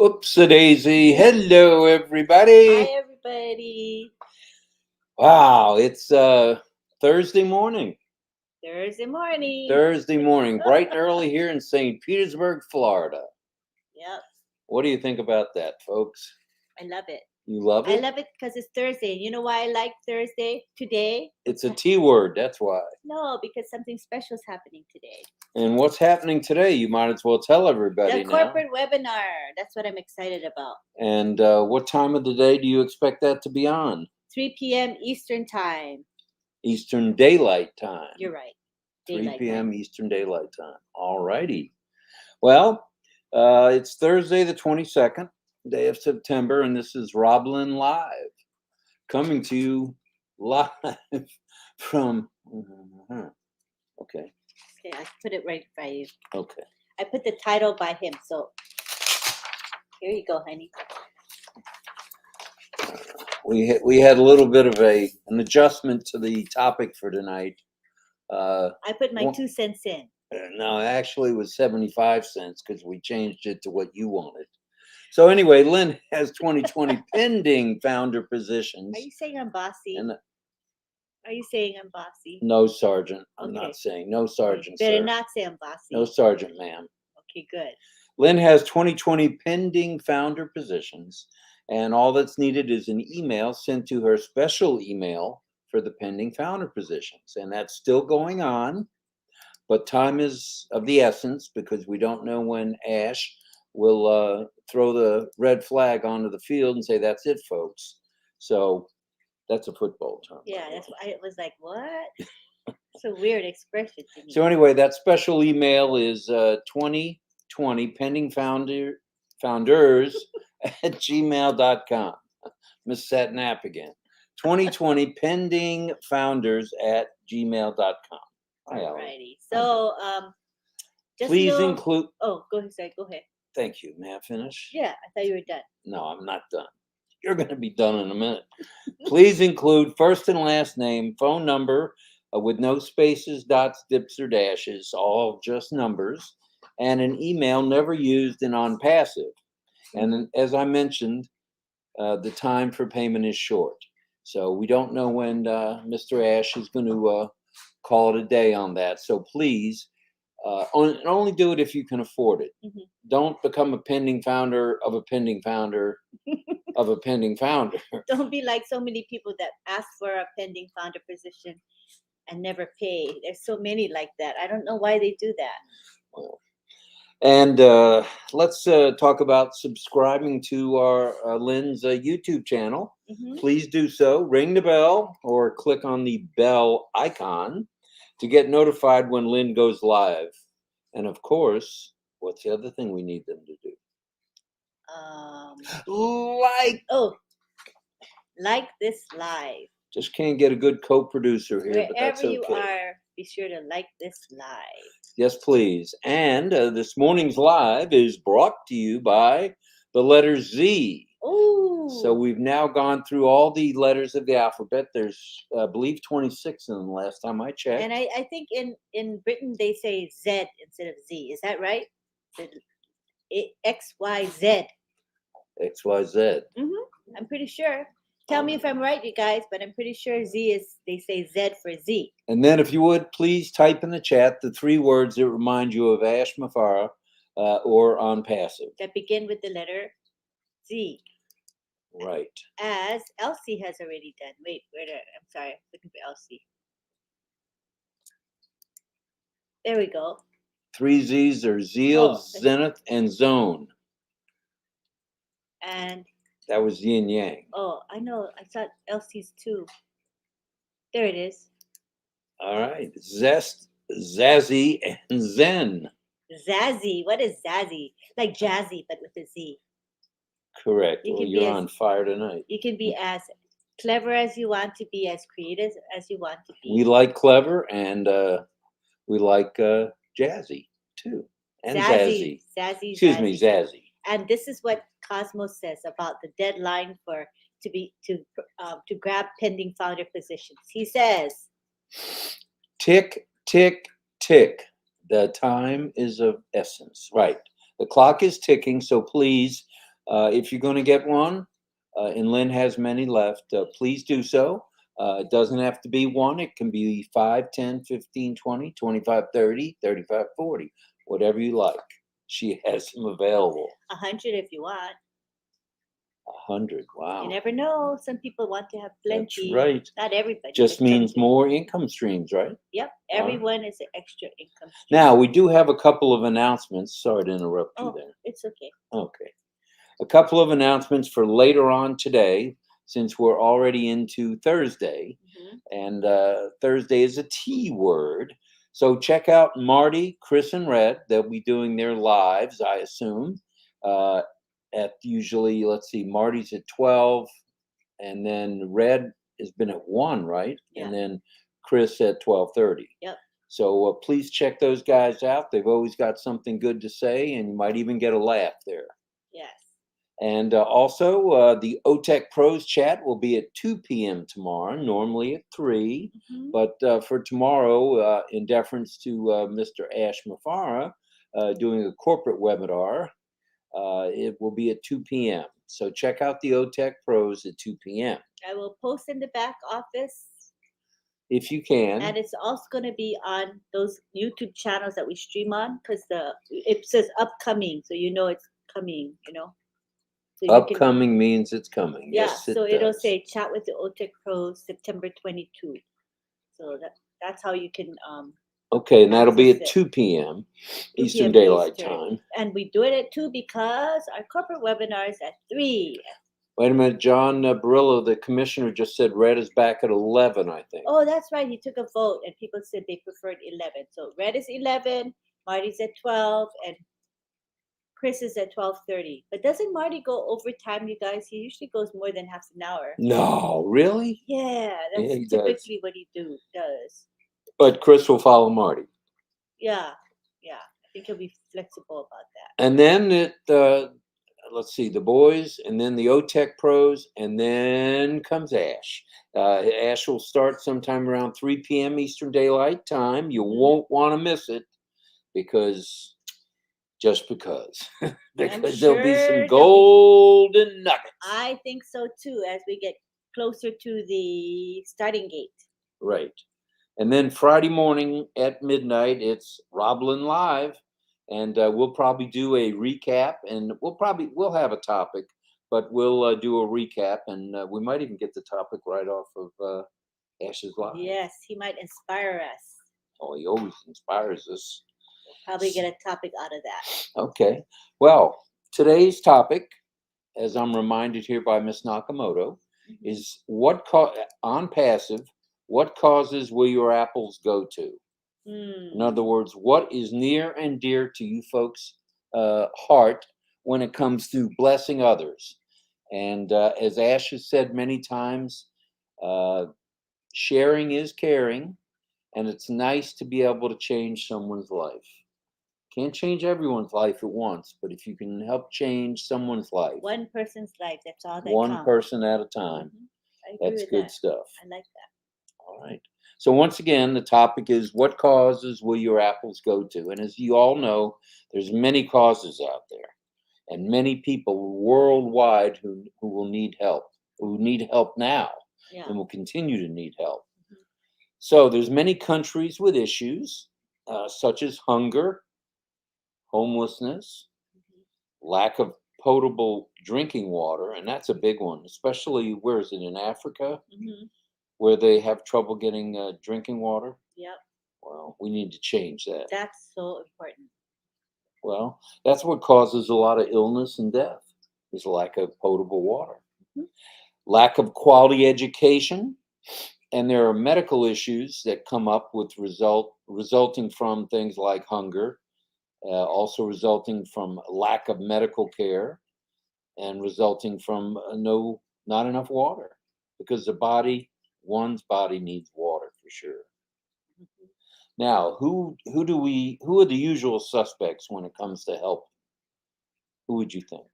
Oops-a-daisy. Hello, everybody. Hi, everybody. Wow, it's Thursday morning. Thursday morning. Thursday morning, bright and early here in St. Petersburg, Florida. Yep, What do you think about that, folks? I love it. You love I it? love it because it's Thursday. You know why I like Thursday today? It's a T word, that's why. No, because something special is happening today. And what's happening today? You might as well tell everybody The now. corporate webinar. That's what I'm excited about. And what time of the day do you expect that to be on? 3 p.m. Eastern Time. Eastern Daylight Time. You're right. 3 p.m. Eastern Daylight Time. All righty. Well, it's Thursday the 22nd, day of September, and this is RobLynn Live, coming to you live from... Okay. Okay, I put it right by you. Okay. I put the title by him, so here you go, honey. We had a little bit of an adjustment to the topic for tonight. I put my 2 cents in. No, actually it was 75 cents because we changed it to what you wanted. So anyway, Lynn has 2020 pending founder positions. Are you saying I'm bossy? And Are you saying I'm bossy? no, Sergeant. I'm Okay. not saying. No, Sergeant, Better sir. not say I'm bossy. No, Sergeant, ma'am. Okay, good. Lynn has 2020 pending founder positions, and all that's needed is an email sent to her special email for the pending founder positions. And that's still going on, but time is of the essence because we don't know when Ash will throw the red flag onto the field and say, that's it, folks. So that's a football term. Yeah, that's why I was like, what? It's a weird expression to me. So anyway, that special email is 2020 pending founders at gmail.com. Miss Satnap again. 2020 pending founders at gmail.com. Alrighty. So just please know... include... Oh, go ahead, sorry, go ahead. Thank you. May I finish? Yeah, I thought you were done. No, I'm not done. You're going to be done in a minute. Please include first and last name, phone number with no spaces, dots, dips, or dashes, all just numbers, and an email never used in ONPASSIVE. And as I mentioned, the time for payment is short. So we don't know when Mr. Ash is going to call it a day on that. So please, only do it if you can afford it. Don't become a pending founder of a pending founder of a pending founder. Don't be like so many people that ask for a pending founder position and never pay. There's so many like that. I don't know why they do that. Well, and let's talk about subscribing to our Lynn's YouTube channel. Please do so. Ring the bell or click on the bell icon to get notified when Lynn goes live. And of course, what's the other thing we need them to do? Like this live. Just can't get a good co-producer here, but that's okay. Wherever you are, be sure to like this live. Yes, please. And this morning's live is brought to you by the letter Z. Ooh. So we've now gone through all the letters of the alphabet. There's, I believe, 26 in them last time I checked. And I think in Britain they say Z instead of Z. Is that right? XYZ. XYZ. I'm pretty sure. Tell me if I'm right, you guys, but I'm pretty sure Z is, they say Z for Z. And then if you would, please type in the chat the 3 words that remind you of Ash Mafara or ONPASSIVE. That begin with the letter Z. Right. As Elsie has already done. Wait, I'm sorry. Looking for Elsie. There we go. 3 Z's are Zeal, Zenith, and Zone. And that was yin yang. Oh, I know. I thought Elsie's too. There it is. All right. Zest, Zazzy, and Zen. Zazzy. What is Zazzy? Like jazzy, but with a Z. Correct. Well, you're on fire tonight. You can be as clever as you want to be, as creative as you want to be. We like clever, and we like jazzy too, and zazzy. Zazzy. Excuse me, zazzy. And this is what Cosmos says about the deadline to grab pending founder positions. He says, "Tick, tick, tick. The time is of essence." Right. The clock is ticking, so please If you're going to get one, and Lynn has many left, please do so. It doesn't have to be one. It can be 5, 10, 15, 20, 25, 30, 35, 40, whatever you like. She has them available. 100 if you want. 100. Wow. You never know. Some people want to have plenty. That's right. Not everybody. Just but some means do. more income streams, right? Yep. All right. Everyone is an extra income stream. Now, we do have a couple of announcements. Sorry to interrupt you Oh, there. it's okay. Okay. A couple of announcements for later on today, since we're already into Thursday. Mhm. And Thursday is a T word. So check out Marty, Chris, and Red. They'll be doing their lives, I assume. At usually, let's see, Marty's at 12, and then Red has been at 1, right? Yeah. And then Chris at 12:30. Yep. So please check those guys out. They've always got something good to say, and you might even get a laugh there. Yes. And also, the OTEC Pros chat will be at 2 p.m. tomorrow, normally at 3. Mhm. But for tomorrow, in deference to Mr. Ash Mafara doing a corporate webinar, it will be at 2 p.m. So check out the OTEC Pros at 2 p.m. I will post in the back office. if you can. And it's also going to be on those YouTube channels that we stream on, because it says upcoming, so you know it's coming, you know. So you can, Upcoming means it's coming. yeah, Yes, it so it'll does. say chat with the OTEC Pros September 22. So that's how you can Okay, and that'll be at access it. 2 p.m. 2 Eastern p.m. Daylight Eastern. Time. And we do it at 2 because our corporate webinar is at 3. Wait a minute, John Barillo, the commissioner, just said Red is back at 11, I think. Oh, that's right. He took a vote and people said they preferred 11. So Red is 11, Marty's at 12, and Chris is at 12:30. But doesn't Marty go overtime, you guys? He usually goes more than half an hour. No, really? Yeah, that's he does. typically what he does. But Chris will follow Marty. Yeah. I think he'll be flexible about that. And then let's see, the boys, and then the OTEC Pros, and then comes Ash. Ash will start sometime around 3 p.m. Eastern Daylight Time. You won't want to miss it because because there'll be some golden nuggets. I think so too, as we get closer to the starting gate. Right. And then Friday morning at midnight, it's RobLynn Live. And we'll probably do a recap, and we'll have a topic, but we'll do a recap, and we might even get the topic right off of Ash's Live. Yes, he might inspire us. Oh, he always inspires us. We'll probably get a topic out of that. Okay. Well, today's topic, as I'm reminded here by Miss Nakamoto, is on passive, what causes will your apples go to? In other words, what is near and dear to you folks' heart when it comes to blessing others? And as Ash has said many times, sharing is caring, and it's nice to be able to change someone's life. Can't change everyone's life at once, but if you can help change someone's life, one person's life, that's all that one counts. person at a time, that's good stuff. I like that. All right. So once again, the topic is what causes will your apples go to? And as you all know, there's many causes out there, and many people worldwide who will need help, who need help now, and will continue to need help. So there's many countries with issues such as hunger, homelessness, lack of potable drinking water, and that's a big one, especially where is it, in Africa? Where they have trouble getting drinking water. Yep. Well, we need to change that. That's so important. Well, that's what causes a lot of illness and death, is lack of potable water. Lack of quality education, and there are medical issues that come up with resulting from things like hunger, also resulting from lack of medical care, and resulting from not enough water, because one's body needs water for sure. Now, who are the usual suspects when it comes to help? Who would you think?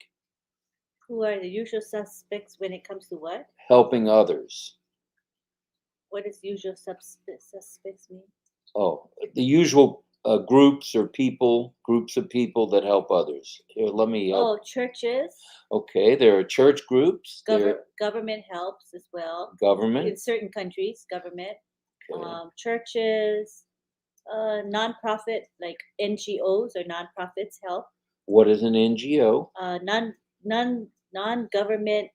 Who are the usual suspects when it comes to what? Helping others. What does usual suspects mean? Oh, the usual groups or people, groups of people that help others. Here, let me help. Oh, churches, Okay, there are church groups, there government helps as well. government. In certain countries, government, Okay. churches, nonprofit like NGOs or nonprofits help. What is an NGO Non-government,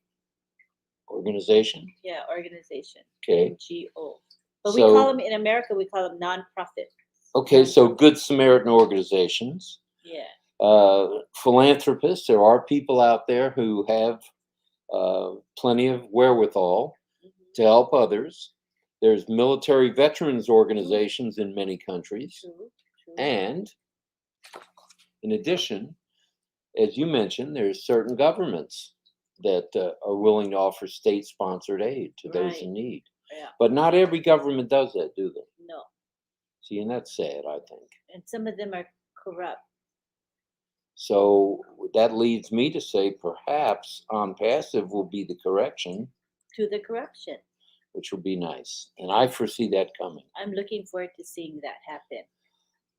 organization? yeah, organization. Okay. NGO. But we call So them in America. We call them nonprofit. okay, so Nonprofit. Good Samaritan organizations, Yeah. philanthropists. There are people out there who have plenty of wherewithal to help others. There's military veterans organizations in many countries. True. True. And in addition, as you mentioned, there's certain governments that are willing to offer state-sponsored aid to those Right. in need. Yeah. But not every government does that, do they? No. See, and that's sad, I think. And some of them are corrupt. So that leads me to say perhaps ONPASSIVE will be the correction, To the corruption. which will be nice. And I foresee that coming. I'm looking forward to seeing that happen.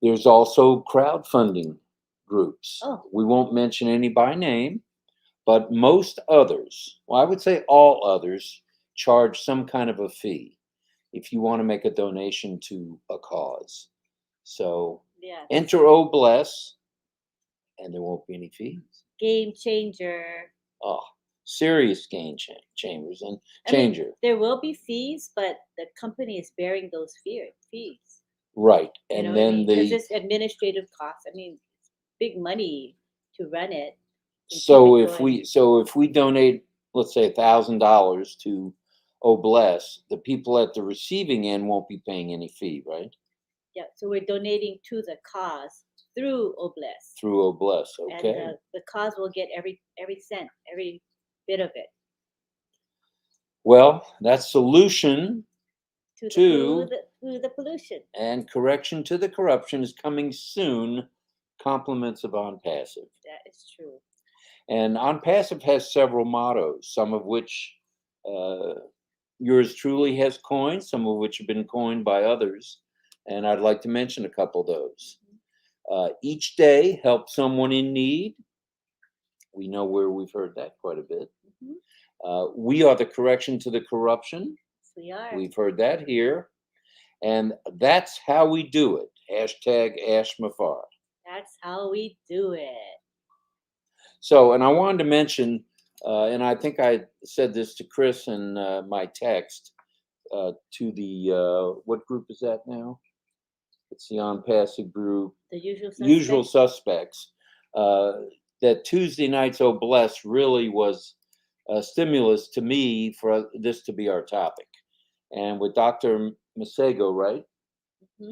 There's also crowdfunding groups. Oh. We won't mention any by name, but most others, well, I would say all others, charge some kind of a fee if you want to make a donation to a cause. So Yeah. enter OBLESS, and there won't be any fees. Game changer. Oh, serious game chambers and I mean, changer. there will be fees, but the company is bearing those fees. Right. You And know what I then mean? Because it's administrative costs. I mean, it's big money to run it. and so keep it going. if we donate, let's say $1,000 to OBLESS, the people at the receiving end won't be paying any fee, right? Yeah, so we're donating to the cause through OBLESS. Through OBLESS, okay. And the cause will get every cent, every bit of it. Well, that solution To the pollution. and correction to the corruption is coming soon. Compliments of ONPASSIVE. That is true. And ONPASSIVE has several mottos, some of which yours truly has coined, some of which have been coined by others. And I'd like to mention a couple of those. Each day, help someone in need. We know where we've heard that quite a bit. We are the correction to the corruption. Yes, we are. We've heard that here. And that's how we do it. Hashtag #AshMafar. That's how we do it. So, and I wanted to mention, and I think I said this to Chris in my text to the, what group is that now? It's the ONPASSIVE group. The Usual suspects. That Tuesday night's OBLESS really was a stimulus to me for this to be our topic. And with Dr. Masego, right?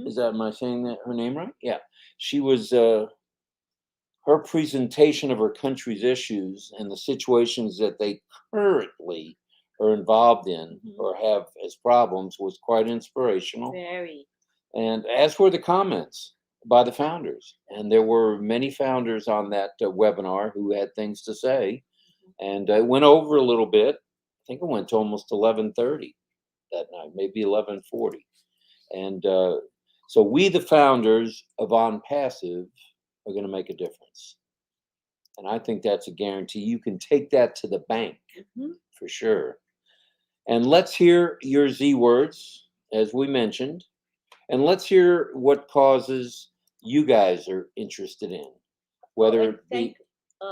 Is that, am I saying that her name right? Yeah. She was, her presentation of her country's issues and the situations that they currently are involved in or have as problems was quite inspirational. Very. And as were the comments by the founders. And there were many founders on that webinar who had things to say. And I went over a little bit. I think it went to almost 11:30 that night, maybe 11:40. And so we, the founders of ONPASSIVE, are going to make a difference. And I think that's a guarantee. You can take that to the bank for sure. And let's hear your Z words, as we mentioned. And let's hear what causes you guys are interested in. Whether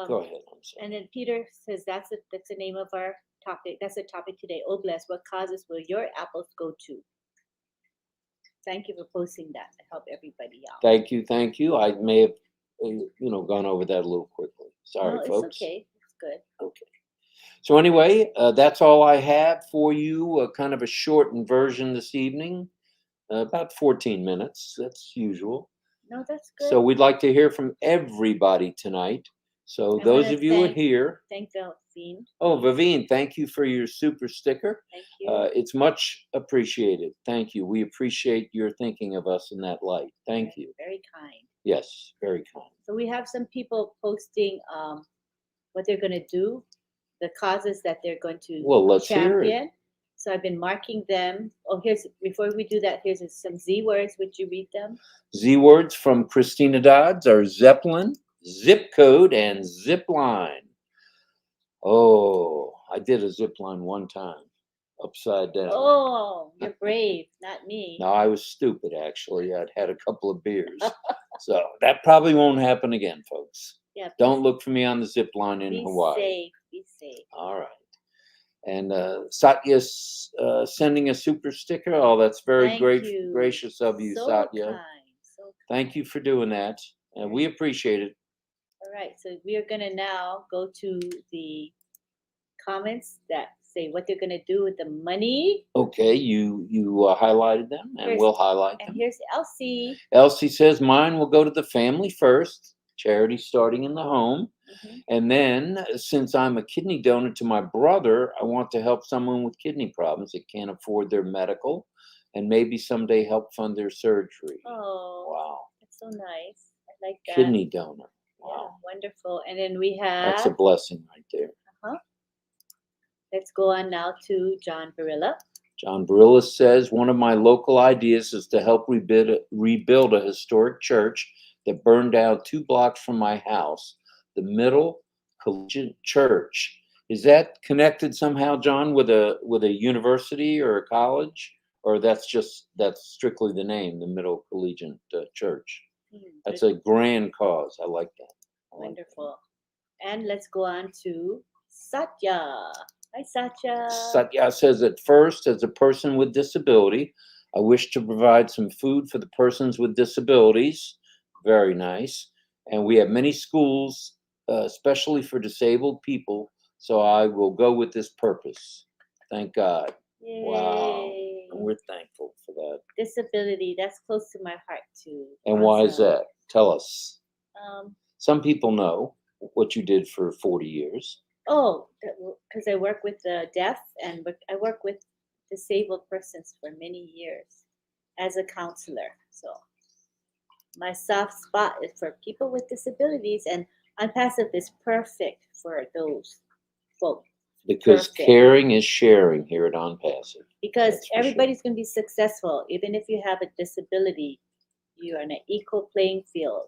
go ahead. I'm sorry. And then Peter says that's the name of our topic. That's the topic today. OBLESS. What causes will your apples go to? Thank you for posting that to help everybody out. Thank you. Thank you. I may have gone over that a little quickly. Sorry, no, folks. It's okay. It's good. Okay. So anyway, that's all I have for you. Kind of a shortened version this evening, about 14 minutes. That's usual. No, that's good. So we'd like to hear from everybody tonight. So those of you who are here. Thank Vivine. Oh, Vivine, thank you for your super sticker. Thank you. It's much appreciated. Thank you. We appreciate your thinking of us in that light. Thank you. Very kind. Yes, very kind. So we have some people posting what they're going to do, the causes that they're going to Well, let's champion. hear it. So I've been marking them. Oh, before we do that, here's some Z words. Would you read them? Z words from Christina Dodds are Zeppelin, zip code, and zip line. Oh, I did a zip line one time, upside down. Oh, you're brave, not me. No, I was stupid, actually. I'd had a couple of beers. So that probably won't happen again, folks. Yeah. Don't look for me on the zip line in Be Hawaii. safe. Be safe. All right. And Satya's sending a super sticker. Oh, that's very Thank great, you. gracious of you, So Satya. kind. So kind. Thank you for doing that. And we appreciate it. All right. So we are going to now go to the comments that say what they're going to do with the money. Okay, you highlighted them, and we'll highlight them. And here's Elsie. Elsie says, mine will go to the family first. Charity starting in the home. Mm-hmm. And then, since I'm a kidney donor to my brother, I want to help someone with kidney problems that can't afford their medical and maybe someday help fund their surgery. Oh, wow. That's so nice. I like that. Kidney donor. Wow. Yeah, wonderful. And then we have... That's a blessing right there. Uh-huh. Let's go on now to John Barilla. John Barilla says, one of my local ideas is to help rebuild a historic church that burned down 2 blocks from my house, the Middle Collegiate Church. Is that connected somehow, John, with a university or a college? Or that's strictly the name, the Middle Collegiate Church? That's a grand cause. I like that. Wonderful. And let's go on to Satya. Hi, Satya. Satya says, at first, as a person with disability, I wish to provide some food for the persons with disabilities. Very nice. And we have many schools, especially for disabled people, so I will go with this purpose. Thank God. Yay. Wow. And we're thankful for that. Disability, that's close to my heart, too. And awesome. Why is that? Tell us. Some people know what you did for 40 years. Oh, because I work with the deaf, and I work with disabled persons for many years as a counselor. So my soft spot is for people with disabilities, and ONPASSIVE is perfect for those folks. Because caring is sharing here at ONPASSIVE. Because everybody's going to be successful. Even if you have a disability, you are in an equal playing field.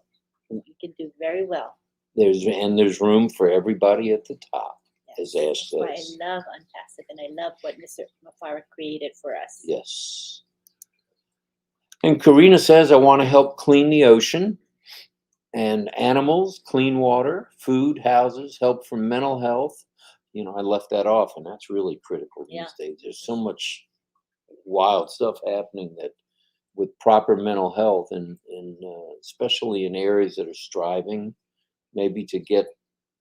You can do very well. There's room for everybody at the top, yes. As Ash says. That's why I love ONPASSIVE, and I love what Mr. Mafara created for us. Yes. And Karina says, I want to help clean the ocean and animals, clean water, food, houses, help for mental health. You know, I left that off, and that's really critical these days. There's so much wild stuff happening that with proper mental health, and especially in areas that are striving maybe to get,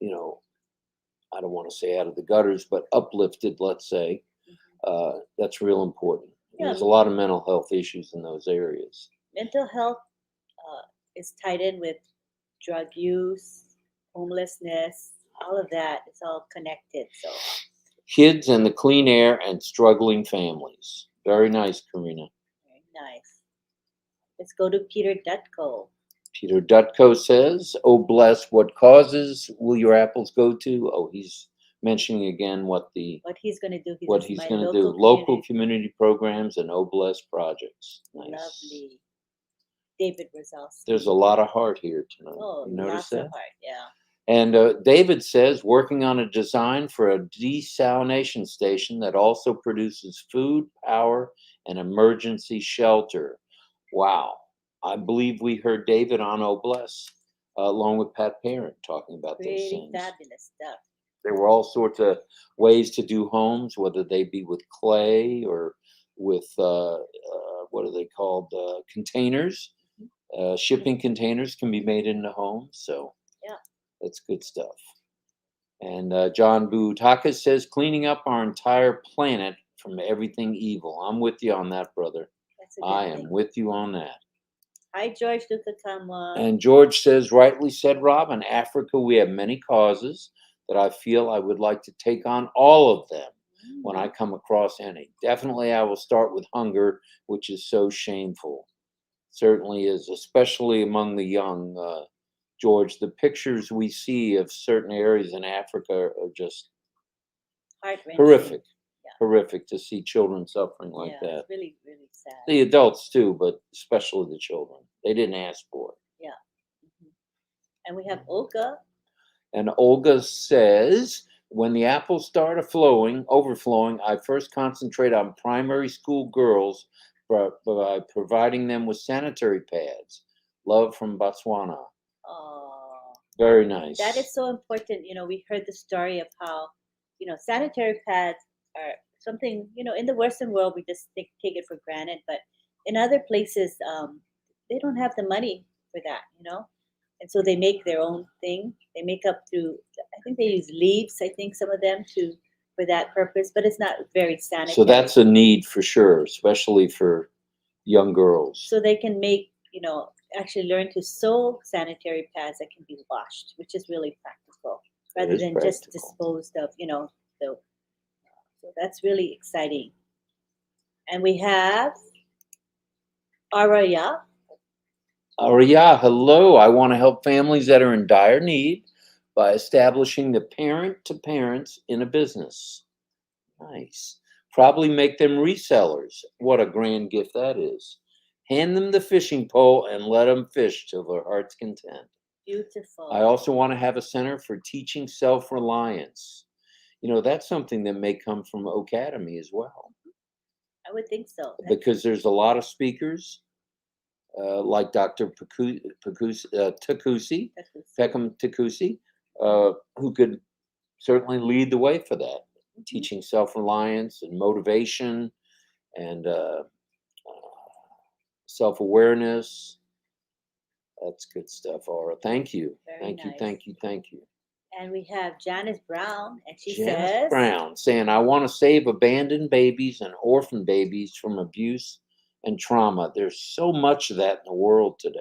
I don't want to say out of the gutters, but uplifted, let's say, that's real important. Yeah. There's a lot of mental health issues in those areas. Mental health is tied in with drug use, homelessness, all of that. It's all connected. So kids and the clean air and struggling families. Very nice, Karina. Very nice. Let's go to Peter Dutko. Peter Dutko says, oh, bless, what causes will your apples go to? Oh, he's mentioning again what he's going to do. Local community programs and oh, bless projects. Nice. Lovely. David Rosales. There's a lot of heart here tonight. Oh, you notice lots that? Of heart, yeah. And David says, working on a design for a desalination station that also produces food, power, and emergency shelter. Wow. I believe we heard David on Oh Bless, along with Pat Parent, talking about those things. Fabulous stuff. There were all sorts of ways to do homes, whether they be with clay or with, what are they called, containers. Shipping containers can be made into homes, so yeah, that's good stuff. And John Butaka says, cleaning up our entire planet from everything evil. I'm with you on that, brother. I am with you on that. Hi, George Dukakamwa. And George says, rightly said, Rob, in Africa we have many causes that I feel I would like to take on all of them when I come across any. Definitely I will start with hunger, which is so shameful. Certainly is, especially among the young. George, the pictures we see of certain areas in Africa are just horrific. Yeah. horrific to see children suffering like Yeah, that. it's really, really sad. The adults too, but especially the children. They didn't ask for it. Yeah. Mhm. And we have Olga. And Olga says, when the apples start overflowing, I first concentrate on primary school girls by providing them with sanitary pads. Love from Botswana. Oh, Very nice. that is so important. We heard the story of how, sanitary pads are something, in the Western world, we just take it for granted. But in other places, they don't have the money for that. And so they make their own thing. They make up through, I think they use leaves, I think some of them for that purpose, but it's not very sanitary. So that's a need for sure, especially for young girls. So they can make, actually learn to sew sanitary pads that can be washed, which is really practical rather than just disposed of, so that's really exciting. And we have Araya. Arya, hello. I want to help families that are in dire need by establishing the parent to parents in a business. Nice. Probably make them resellers. What a grand gift that is. Hand them the fishing pole and let them fish till their heart's content. Beautiful. I also want to have a center for teaching self-reliance. That's something that may come from Academy as well. I would think so. Because there's a lot of speakers like Dr. Takusi, Peckham Takusi, who could certainly lead the way for that, teaching self-reliance and motivation and self-awareness. That's good stuff, Aura. Thank you. Thank you. And we have Janice Brown, and she Janice says, Brown saying, I want to save abandoned babies and orphan babies from abuse and trauma. There's so much of that in the world today.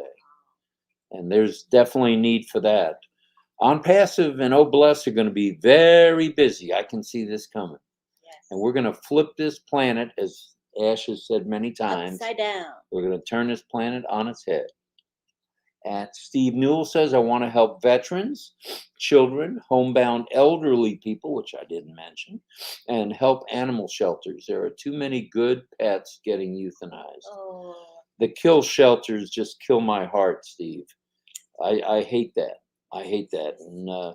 And there's definitely need for that. ONPASSIVE and Oh Bless are going to be very busy. I can see this coming. yes. And we're going to flip this planet, as Ash has said many times. Upside down. We're going to turn this planet on its head. And Steve Newell says, I want to help veterans, children, homebound elderly people, which I didn't mention, and help animal shelters. There are too many good pets getting euthanized. Oh. The kill shelters just kill my heart, Steve. I hate that. I hate that. And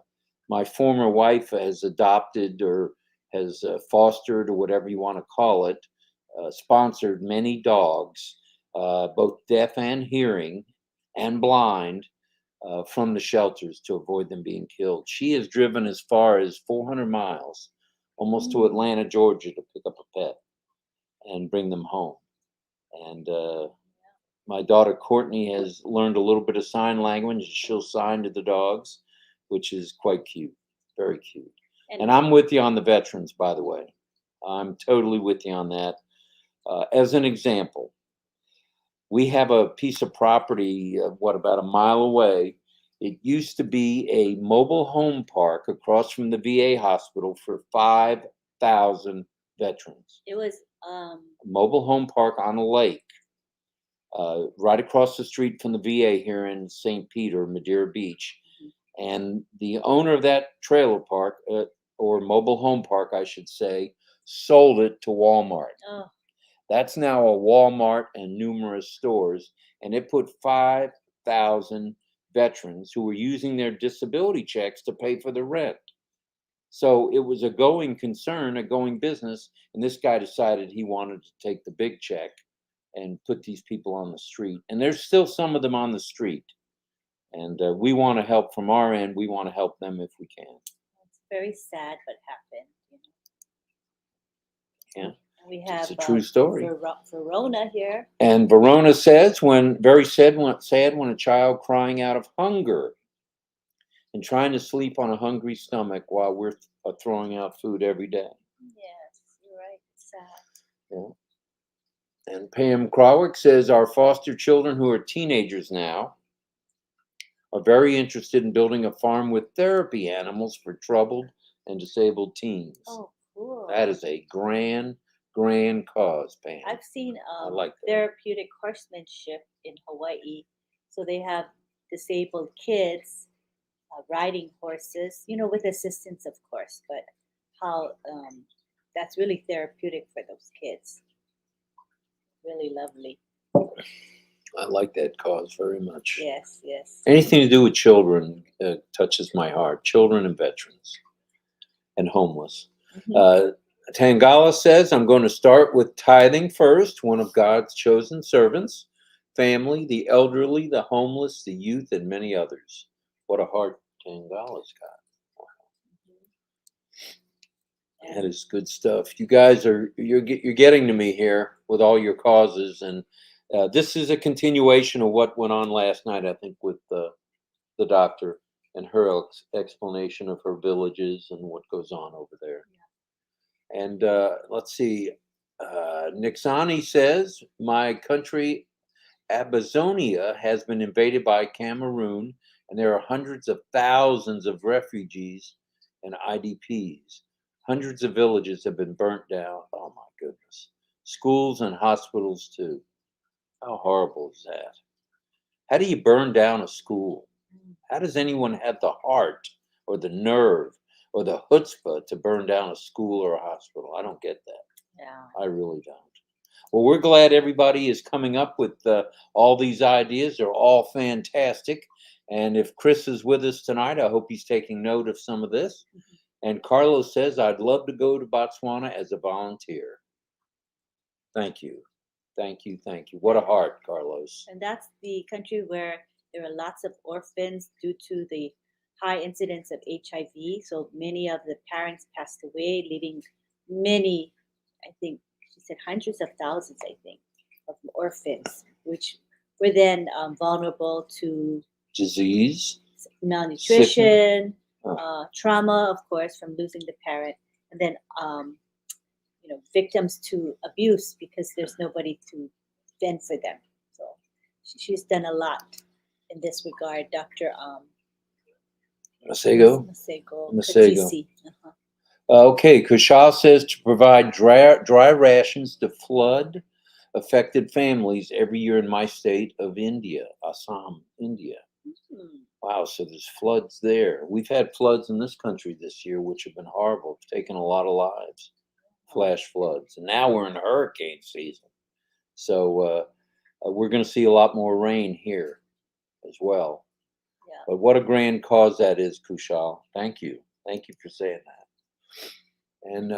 my former wife has adopted or has fostered, or whatever you want to call it, sponsored many dogs, both deaf and hearing and blind, from the shelters to avoid them being killed. She has driven as far as 400 miles, almost to Atlanta, Georgia, to pick up a pet and bring them home. And my daughter Courtney has learned a little bit of sign language. She'll sign to the dogs, which is quite cute, very cute. And I'm with you on the veterans, by the way. I'm totally with you on that. As an example, we have a piece of property, about a mile away. It used to be a mobile home park across from the VA hospital for 5,000 veterans. It was a mobile home park on a lake, right across the street from the VA here in St. Peter, Madeira Beach. And the owner of that trailer park, or mobile home park, I should say, sold it to Walmart. Oh. That's now a Walmart and numerous stores, and it put 5,000 veterans who were using their disability checks to pay for the rent. So it was a going concern, a going business, and this guy decided he wanted to take the big check and put these people on the street. And there's still some of them on the street. And we want to help from our end. We want to help them if we can. It's very sad what happened. Yeah. We have it's a true story. Verona here. And Verona says, very sad when a child crying out of hunger and trying to sleep on a hungry stomach while we're throwing out food every day. Yes, you're right. It's sad. Yeah. And Pam Krawick says, our foster children who are teenagers now are very interested in building a farm with therapy animals for troubled and disabled teens. Oh, cool. That is a grand cause, Pam. I've seen I like that. therapeutic horsemanship in Hawaii. So they have disabled kids riding horses, with assistance, of course, but how that's really therapeutic for those kids. Really lovely. I like that cause very much. Yes, yes. Anything to do with children touches my heart. Children and veterans and homeless. Mhm. Tangala says, I'm going to start with tithing first, one of God's chosen servants, family, the elderly, the homeless, the youth, and many others. What a heart Tangala's got. That is good stuff. You guys you're getting to me here with all your causes, and this is a continuation of what went on last night. I think with the doctor and her explanation of her villages and what goes on over there. And let's see. Nixani says, my country, Abyssinia, has been invaded by Cameroon, and there are hundreds of thousands of refugees and IDPs. Hundreds of villages have been burnt down. Oh, my goodness. Schools and hospitals, too. How horrible is that? How do you burn down a school? How does anyone have the heart or the nerve or the chutzpah to burn down a school or a hospital? I don't get that. Yeah. I really don't. Well, we're glad everybody is coming up with all these ideas. They're all fantastic. And if Chris is with us tonight, I hope he's taking note of some of this. And Carlos says, I'd love to go to Botswana as a volunteer. Thank you. Thank you. Thank you. What a heart, Carlos. And that's the country where there are lots of orphans due to the high incidence of HIV. So many of the parents passed away, leaving many, I think she said hundreds of thousands, I think, of orphans, which were then vulnerable to Disease, malnutrition, Oh. trauma, of course, from losing the parent, and then victims to abuse because there's nobody to fend for them. So she's done a lot in this regard, Dr. Masego. Masego. Masego. Uh-huh. Okay, Kushal says to provide dry rations to flood affected families every year in my state of India, Assam, India. Hmm. Wow, so there's floods there. We've had floods in this country this year, which have been horrible. It's taken a lot of lives, flash floods. And now we're in hurricane season. So we're going to see a lot more rain here as well. Yeah. But what a grand cause that is, Kushal. Thank you. Thank you for saying that. And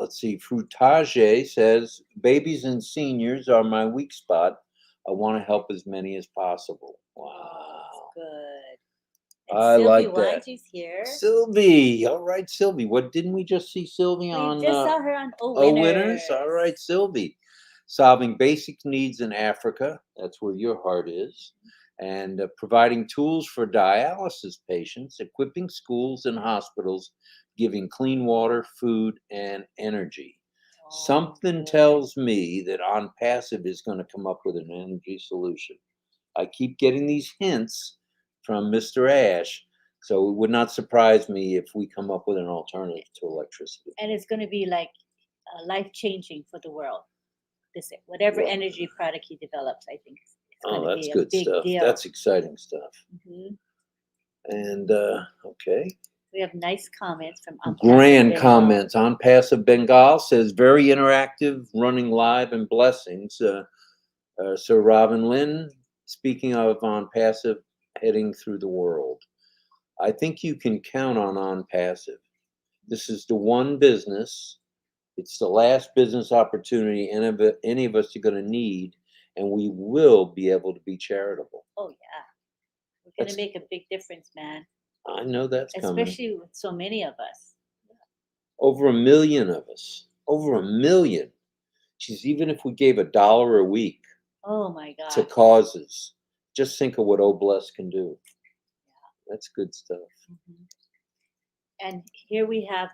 let's see, Frutage says, babies and seniors are my weak spot. I want to help as many as possible. Wow. Good. And I Sylvie like that. Wanji's here. Sylvie. All right, Sylvie. What didn't we just see Sylvie on? We just saw her on Oh, Winners. All right, Sylvie. Solving basic needs in Africa. That's where your heart is. And providing tools for dialysis patients, equipping schools and hospitals, giving clean water, food, and energy. Something good. tells me that ONPASSIVE is going to come up with an energy solution. I keep getting these hints from Mr. Ash, so it would not surprise me if we come up with an alternative to electricity. And it's going to be like life-changing for the world. Whatever Well, energy product he develops, I think it's going oh, to that's be a good big stuff. deal. That's exciting stuff. Mhm. And okay. We have nice comments from Grand ONPASSIVE comments. ONPASSIVE Bengal says, very interactive, running live, and blessings. Sir RobLynn, speaking of ONPASSIVE, heading through the world. I think you can count on ONPASSIVE. This is the one business. It's the last business opportunity any of us are going to need, and we will be able to be charitable. Oh, yeah. We're going to make a big difference, man. I know that's coming. Especially with so many of us. Over 1 million of us. Over 1 million. Geez, even if we gave $1 a week. Oh my God. To causes. Just think of what Obless can do. Yeah. That's good stuff. Mm-hmm. And here we have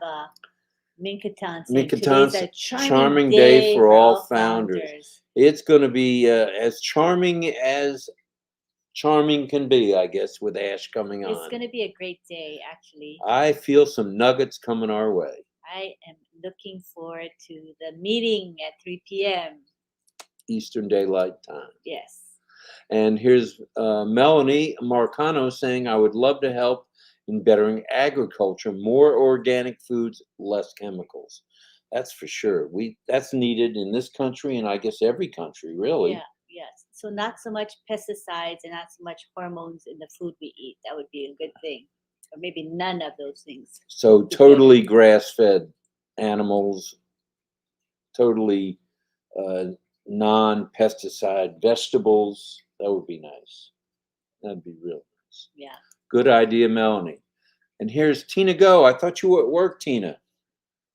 Minkaton. Minkaton's a charming day for all founders. It's going to be as charming as charming can be, I guess, with Ash coming on. It's going to be a great day, actually. I feel some nuggets coming our way. I am looking forward to the meeting at 3 p.m. Eastern Daylight Time. Yes. And here's Melanie Marcano saying, I would love to help in bettering agriculture, more organic foods, less chemicals. That's for sure. That's needed in this country, and I guess every country, really. Yeah, yes. So not so much pesticides and not so much hormones in the food we eat. That would be a good thing. Or maybe none of those things. So would be good. totally grass-fed animals, totally non-pesticide vegetables. That would be nice. That'd be real nice. Yeah. Good idea, Melanie. And here's Tina Go. I thought you were at work, Tina.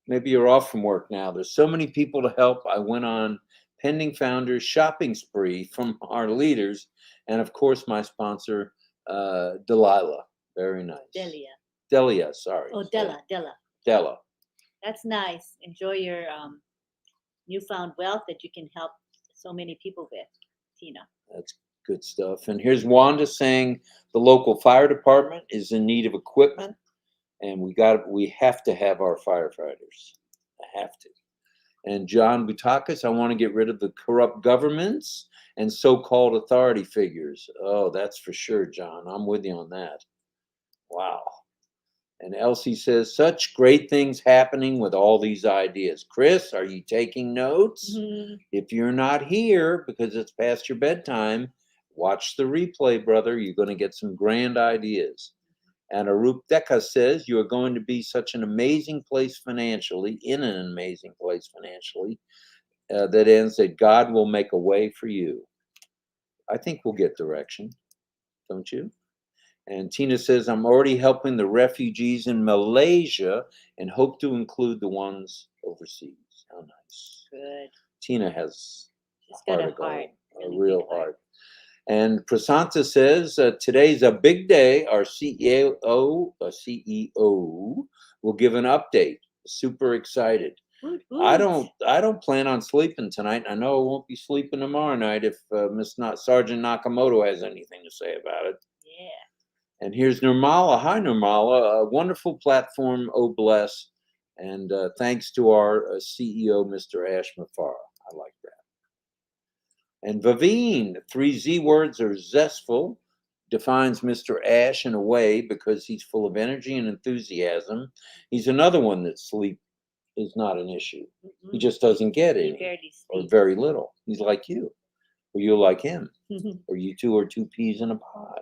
Maybe you're off from work now. There's so many people to help. I went on Pending Founders shopping spree from our leaders, and of course my sponsor, Delilah. Very nice. Delia, sorry. Oh, Della. Della. That's nice. Enjoy your newfound wealth that you can help so many people with, Tina. That's good stuff. And here's Wanda saying the local fire department is in need of equipment, and we have to have our firefighters. I have to. And John Boutakis, I want to get rid of the corrupt governments and so-called authority figures. Oh, that's for sure, John. I'm with you on that. Wow. And Elsie says, such great things happening with all these ideas. Chris, are you taking notes? Mm-hmm. If you're not here because it's past your bedtime, watch the replay, brother. You're going to get some grand ideas. And Arup Deka says, you are going to be such an amazing place financially, in an amazing place financially, that ends that God will make a way for you. I think we'll get direction, don't you? And Tina says, I'm already helping the refugees in Malaysia and hope to include the ones overseas. How nice. Good. Tina has She's got a heart. A real heart. And Prasanta says, today's a big day. Our CEO will give an update. Super excited. Good. I don't plan on sleeping tonight. I know I won't be sleeping tomorrow night if Sergeant Nakamoto has anything to say about it. Yeah. And here's Nirmala. Hi, Nirmala. A wonderful platform. Oh, bless. And thanks to our CEO, Mr. Ash Mafara. I like that. And Vaveen, 3 Z words are zestful, defines Mr. Ash in a way because he's full of energy and enthusiasm. He's another one that sleep is not an issue. Mm-hmm. He just doesn't get He any barely or sleeps. very little. He's like you, or you're like him, or you two are 2 peas in a pod.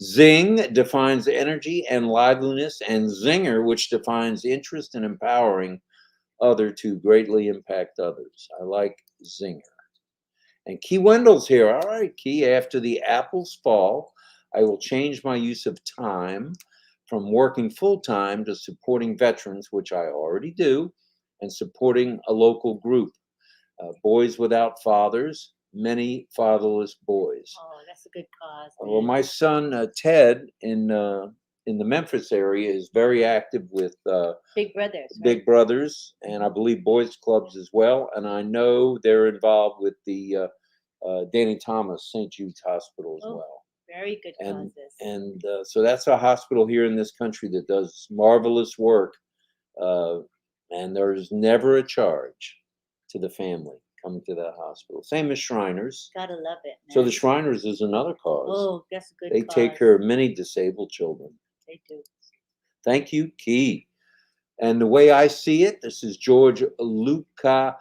Zing defines energy and liveliness, and zinger, which defines interest in empowering other to greatly impact others. I like zinger. And Key Wendell's here. All right, Key, after the apples fall, I will change my use of time from working full-time to supporting veterans, which I already do, and supporting a local group, Boys Without Fathers, Many Fatherless Boys. Oh, that's a good cause. Well, my son, Ted, in the Memphis area is very active with Big Brothers. Right? Big Brothers, and I believe boys clubs as well. And I know they're involved with the Danny Thomas St. Jude's Hospital as well. Very good causes. And so that's a hospital here in this country that does marvelous work. And there's never a charge to the family coming to that hospital. Same as Shriners. Gotta love it. Man. So the Shriners is another cause. Oh, that's a good They cause. take care of many disabled children. They do. Thank you, Key. And the way I see it, this is George Luca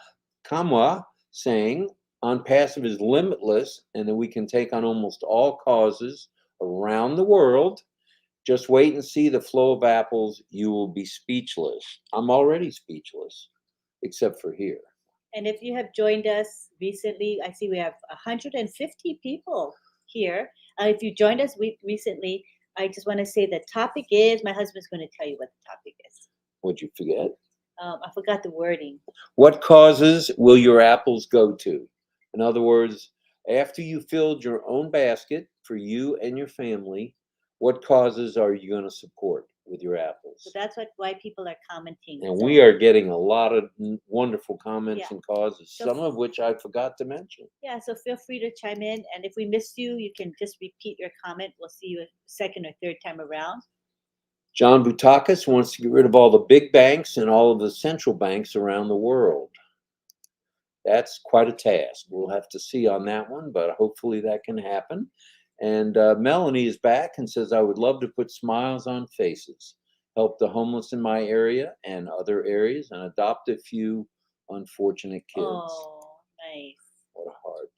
Kamwa saying, ONPASSIVE is limitless and that we can take on almost all causes around the world. Just wait and see the flow of apples. You will be speechless. I'm already speechless, except for here. And if you have joined us recently, I see we have 150 people here. If you joined us recently, I just want to say the topic is, my husband's going to tell you what the topic is. What'd you forget? I forgot the wording. What causes will your apples go to? In other words, after you filled your own basket for you and your family, what causes are you going to support with your apples? So that's why people are commenting. And we are getting a lot of wonderful comments and causes, So some of which I forgot to mention. Yeah, so feel free to chime in. And if we missed you, you can just repeat your comment. We'll see you a second or third time around. John Boutakis wants to get rid of all the big banks and all of the central banks around the world. That's quite a task. We'll have to see on that one, but hopefully that can happen. And Melanie is back and says, I would love to put smiles on faces. help the homeless in my area and other areas, and adopt a few unfortunate kids. Oh, nice. What a heart.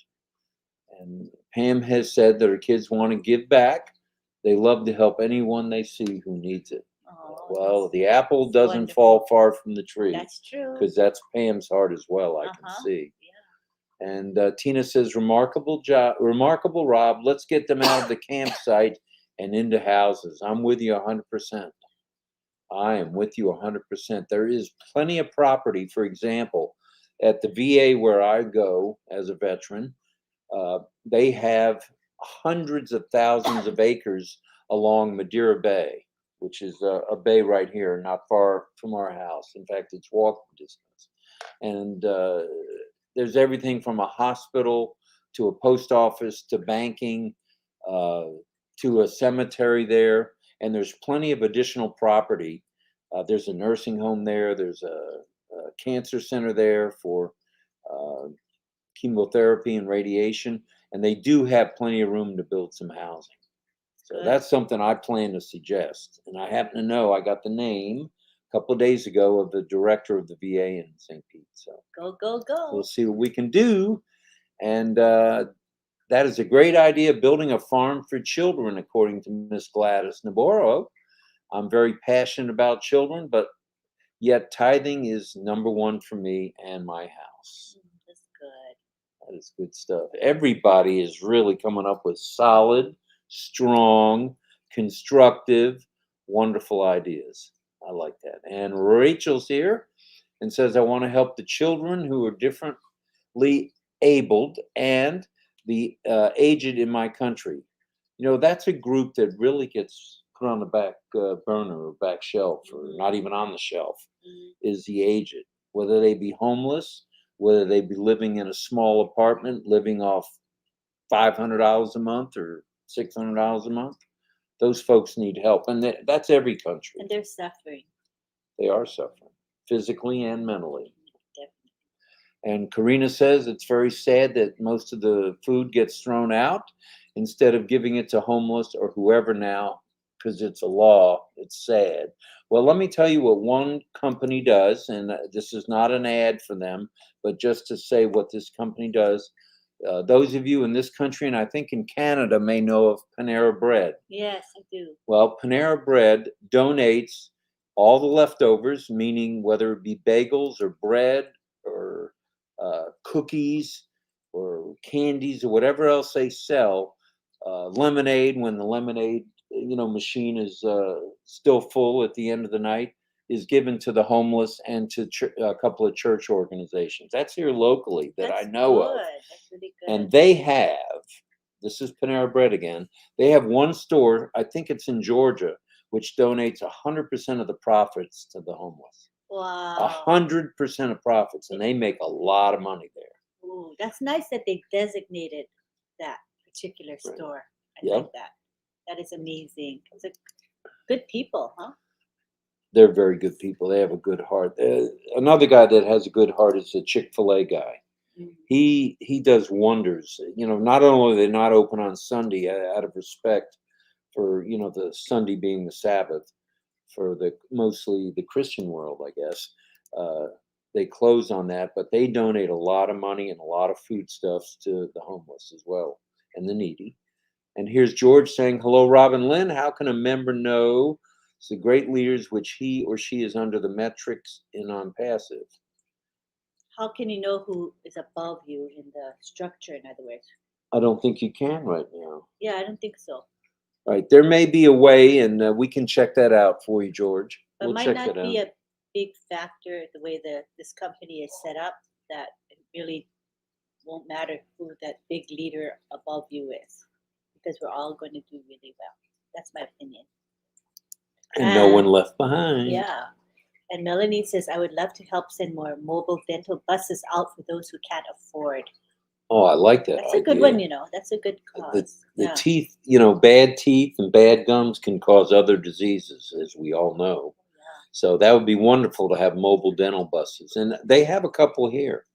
And Pam has said that her kids want to give back. They love to help anyone they see who needs it. Oh, Well, that's the apple doesn't wonderful. fall far from the tree, That's true. because that's Pam's heart as well, I can see. Yeah. And Tina says, remarkable job, remarkable, Rob. Let's get them out of the campsite and into houses. I'm with you 100%. I am with you 100%. There is plenty of property, for example, at the VA where I go as a veteran. They have hundreds of thousands of acres along Madeira Bay, which is a bay right here, not far from our house. In fact, it's walking distance. And there's everything from a hospital to a post office to banking to a cemetery there. And there's plenty of additional property. There's a nursing home there. There's a cancer center there for chemotherapy and radiation. And they do have plenty of room to build some housing. So Good. that's something I plan to suggest. And I happen to know I got the name a couple of days ago of the director of the VA in St. Pete. So Go, go, we'll go. see what we can do. And that is a great idea, building a farm for children, according to Miss Gladys Navarro. I'm very passionate about children, but yet tithing is number one for me and my house. That's good. That is good stuff. Everybody is really coming up with solid, strong, constructive, wonderful ideas. I like that. And Rachel's here and says, I want to help the children who are differently abled and the aged in my country. You know, that's a group that really gets put on the back burner or back shelf, or not even on the shelf, is the aged, whether they be homeless, whether they be living in a small apartment, living off $500 a month or $600 a month. Those folks need help, and that's every country. And they're suffering. They are suffering, physically and mentally. Definitely. And Karina says it's very sad that most of the food gets thrown out instead of giving it to homeless or whoever now, because it's a law. It's sad. Well, let me tell you what one company does, and this is not an ad for them, but just to say what this company does. Those of you in this country, and I think in Canada, may know of Panera Bread. Yes, I do. Well, Panera Bread donates all the leftovers, meaning whether it be bagels or bread or cookies or candies or whatever else they sell, lemonade when the lemonade machine is still full at the end of the night, is given to the homeless and to a couple of church organizations. That's here locally that I know of. That's really good. And they have, this is Panera Bread again, they have one store, I think it's in Georgia, which donates 100% of the profits to the homeless. Wow. 100% of profits, and they make a lot of money there. Ooh, that's nice that they designated that particular Right. store. I Yep. like that. That is amazing. It's a good people, huh? They're very good people. They have a good heart. Another guy that has a good heart is the Chick-fil-A guy. Mhm. He does wonders. Not only are they not open on Sunday out of respect for the Sunday being the Sabbath for mostly the Christian world, I guess. They close on that, but they donate a lot of money and a lot of foodstuffs to the homeless as well and the needy. And here's George saying, hello, Robin Lynn. How can a member know the great leaders which he or she is under the metrics in ONPASSIVE? How can you know who is above you in the structure, in other words? I don't think you can right now. Yeah, I don't think so. Right. There may be a way, and we can check that out for you, George. But We'll might check not that be out. a big factor the way this company is set up, that it really won't matter who that big leader above you is, because we're all going to do really well. That's my opinion. And no one left behind. Yeah. And Melanie says, I would love to help send more mobile dental buses out for those who can't afford. Oh, I like that. That's a good one, That's a good cause. The teeth, bad teeth and bad gums can cause other diseases, as we all know. Yeah. So that would be wonderful to have mobile dental buses. And they have a couple here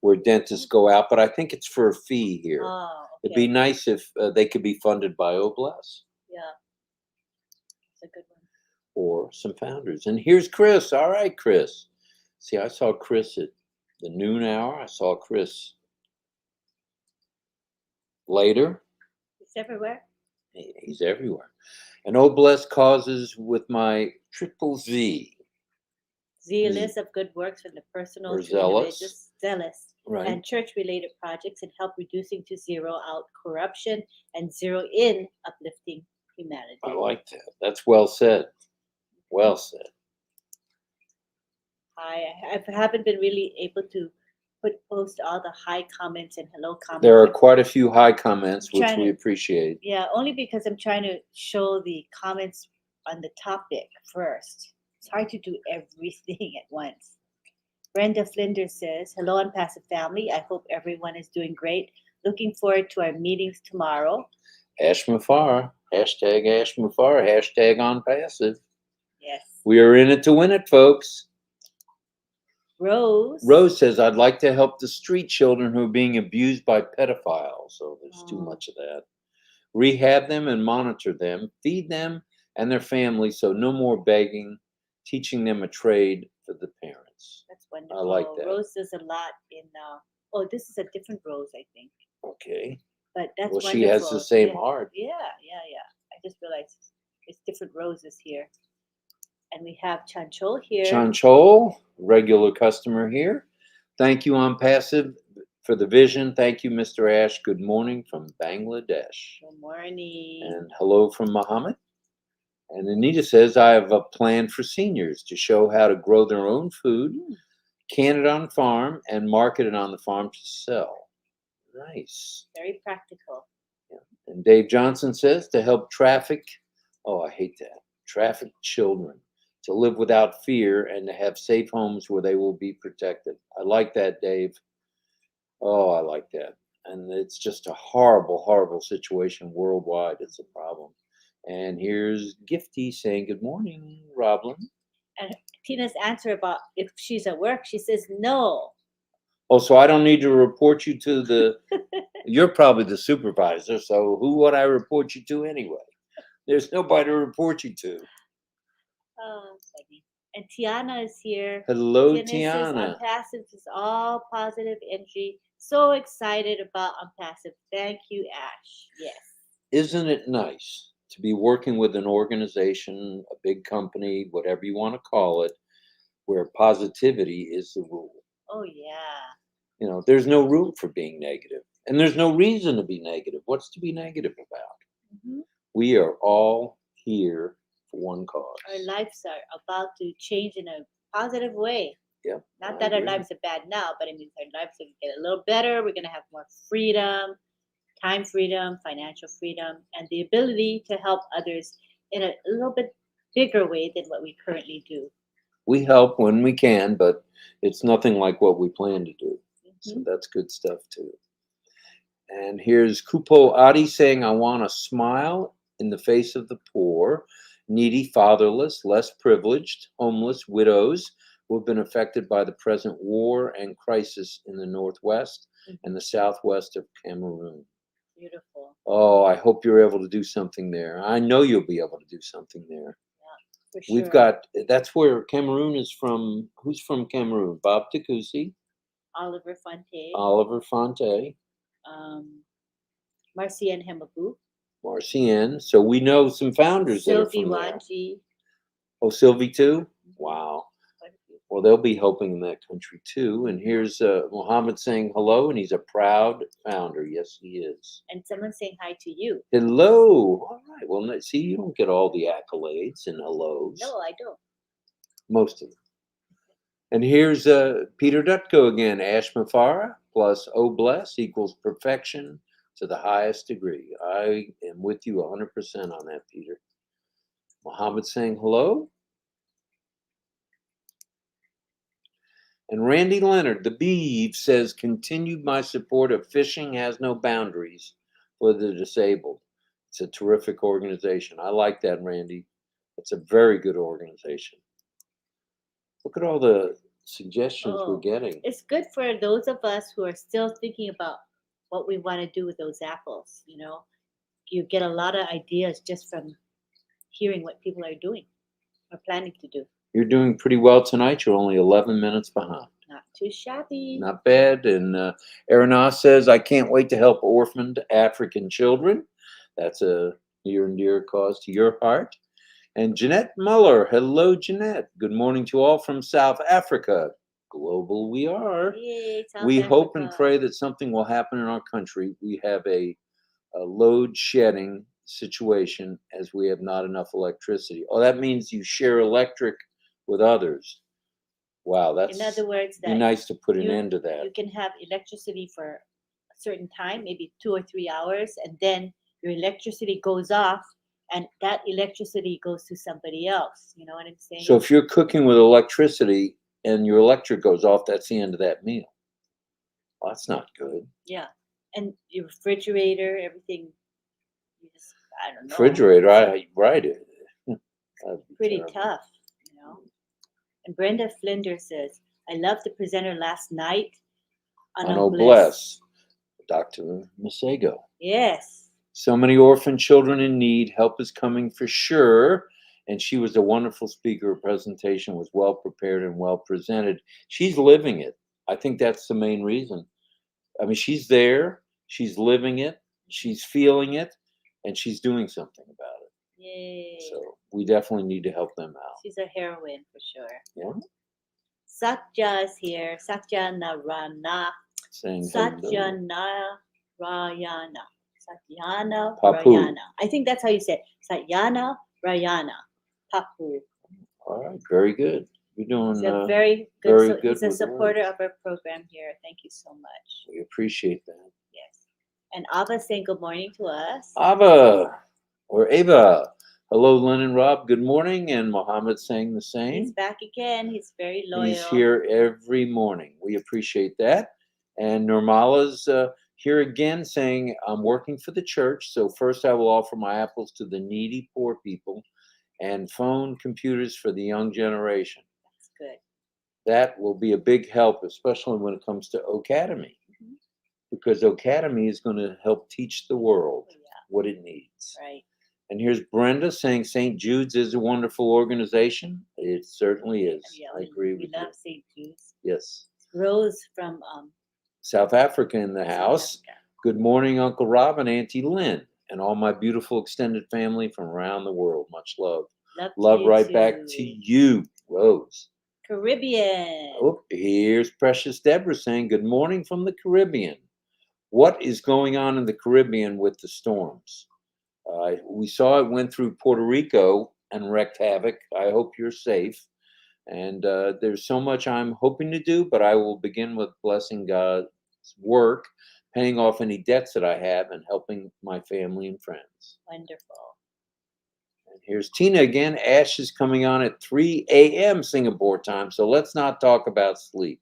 where dentists go out, but I think it's for a fee here. Oh, okay. It'd be nice if they could be funded by Oblast. Yeah. It's a good one. or some founders. And here's Chris. All right, Chris. See, I saw Chris at the noon hour. I saw Chris later. It's everywhere. He's everywhere. And oh, bless causes with my triple Z. Zealous of good works from the personal Or to zealous. religious, zealous, Right. and church-related projects and help reducing to zero out corruption and zero in uplifting humanity. I like that. That's well said. Well said. I haven't been really able to post all the hi comments and hello comments. There are quite a few high comments, which trying we to- appreciate. Yeah, only because I'm trying to show the comments on the topic first. It's hard to do everything at once. Brenda Flinders says, hello, ONPASSIVE family. I hope everyone is doing great. Looking forward to our meetings tomorrow. Ash Mafar. Hashtag Ash Mafar. Hashtag ONPASSIVE. Yes. We are in it to win it, folks. Rose says, I'd like to help the street children who are being abused by pedophiles. So there's too much of that. Rehab them and monitor them. Feed them and their families, so no more begging. Teaching them a trade for the parents. That's wonderful. I like that. Rose does a lot in, oh, this is a different Rose, I think. Okay. But that's Well, wonderful. she has the same Yeah. heart. Yeah. I just realized it's different roses here. And we have Chanchol here. Chanchol, regular customer here. Thank you, ONPASSIVE, for the vision. Thank you, Mr. Ash. Good morning from Bangladesh. Good morning. And hello from Muhammad. And Anita says, I have a plan for seniors to show how to grow their own food, can it on farm, and market it on the farm to sell. Nice. Very practical. Yeah. And Dave Johnson says, to help traffic, oh, I hate that, traffic children, to live without fear and to have safe homes where they will be protected. I like that, Dave. Oh, I like that. And it's just a horrible, horrible situation worldwide. It's a problem. And here's Gifty saying, good morning, RobLynn. And Tina's answer about if she's at work, she says no. Oh, so I don't need to report you to the, you're probably the supervisor, so who would I report you to anyway? There's nobody to report you to. Oh, funny. And Tiana is here. Hello, Says, Tiana. ONPASSIVE is all positive energy. So excited about ONPASSIVE. Thank you, Ash. Yes. Isn't it nice to be working with an organization, a big company, whatever you want to call it, where positivity is the rule? Oh, yeah. You know, there's no room for being negative, and there's no reason to be negative. What's to be negative about? Mm-hmm. We are all here for one cause. Our lives are about to change in a positive way. Yeah. Not that our lives are bad now, but it means our lives are going to get a little better. We're going to have more freedom, time freedom, financial freedom, and the ability to help others in a little bit bigger way than what we currently do. We help when we can, but it's nothing like what we plan to do. So that's good stuff too. And here's Kupo Adi saying, I want to smile in the face of the poor, needy, fatherless, less privileged, homeless, widows who have been affected by the present war and crisis in the Northwest and the Southwest of Cameroon. Beautiful. Oh, I hope you're able to do something there. I know you'll be able to do something there. For sure. We've got, that's where Cameroon is from. Who's from Cameroon? Bob Takusi. Oliver Fonte. Oliver Fonte. Marcienne Hemabu. Marcienne. So we know some founders that are Sylvie from there. Wanji. Oh, Sylvie too? Wow. Well, they'll be helping in that country too. And here's Mohammed saying hello, and he's a proud founder. Yes, he is. And someone saying hi to you. Hello. All right. Well, see, you don't get all the accolades and hellos. No, I don't. Most of them. And here's Peter Dutko again. Ash Mafara plus O bless equals perfection to the highest degree. I am with you 100% on that, Peter. Mohammed saying hello. And Randy Leonard, the Beeve, says, continued my support of Fishing Has No Boundaries for the Disabled. It's a terrific organization. I like that, Randy. It's a very good organization. Look at all the suggestions we're getting. It's good for those of us who are still thinking about what we want to do with those apples. You know, you get a lot of ideas just from hearing what people are doing. We're planning to do. You're doing pretty well tonight. You're only 11 minutes behind. Not too shabby. Not bad. And Arana says, I can't wait to help orphaned African children. That's a near and dear cause to your heart. And Jeanette Muller. Hello, Jeanette. Good morning to all from South Africa. Global we are. Yay, South We hope and Africa. pray that something will happen in our country. We have a load shedding situation as we have not enough electricity. Oh, that means you share electric with others. Wow, that's In other words, be that nice to put an you- end to that. you can have electricity for a certain time, maybe 2 or 3 hours, and then your electricity goes off, and that electricity goes to somebody else. You know what I'm saying? So if you're cooking with electricity and your electric goes off, that's the end of that meal. Well, that's not good. Yeah, and your refrigerator, everything. You just, I don't know. Refrigerator, right. That'd be Pretty terrible. tough, you know. And Brenda Flinder says, "I loved the presenter last night on On Oh Bless, Dr. Masego. Yes. So many orphan children in need. Help is coming for sure. And she was a wonderful speaker. Her presentation was well prepared and well presented. She's living it. I think that's the main reason. I mean, she's there, she's living it, she's feeling it, and she's doing something about it. Yay. So we definitely need to help them out. She's a heroine for sure. Yeah. Satya is here. Satya Narana. Saying Satya Narayana. Satyana Papu. Rayana. I think that's how you say it. Satyana Rayana. Papu. All right, very good. You're doing He's a very good, very so good he's a with supporter words. of our program here. Thank you so much. We appreciate that. Yes. And Ava saying good morning to us. Ava or Ava. Hello, Lynn and Rob. Good morning. And Mohammed saying the same. He's back again. He's very loyal. He's here every morning. We appreciate that. And Normala's here again saying, I'm working for the church. So first I will offer my apples to the needy poor people and phone computers for the young generation. That's good. That will be a big help, especially when it comes to Academy. Mhm. Because Academy is going to help teach the world Yeah. what it needs. Right. And here's Brenda saying St. Jude's is a wonderful organization. It certainly is. Yeah, I we agree with love you. St. Jude's. Yes. Rose from South Africa in the South house. Africa. Good morning, Uncle Rob and Auntie Lynn, and all my beautiful extended family from around the world. Much love. Love you right back too. to you, Rose. Caribbean. Oh, here's Precious Deborah saying, good morning from the Caribbean. What is going on in the Caribbean with the storms? We saw it went through Puerto Rico and wreaked havoc. I hope you're safe. And there's so much I'm hoping to do, but I will begin with blessing God's work, paying off any debts that I have, and helping my family and friends. Wonderful. And here's Tina again. Ash is coming on at 3 a.m. Singapore time, so let's not talk about sleep.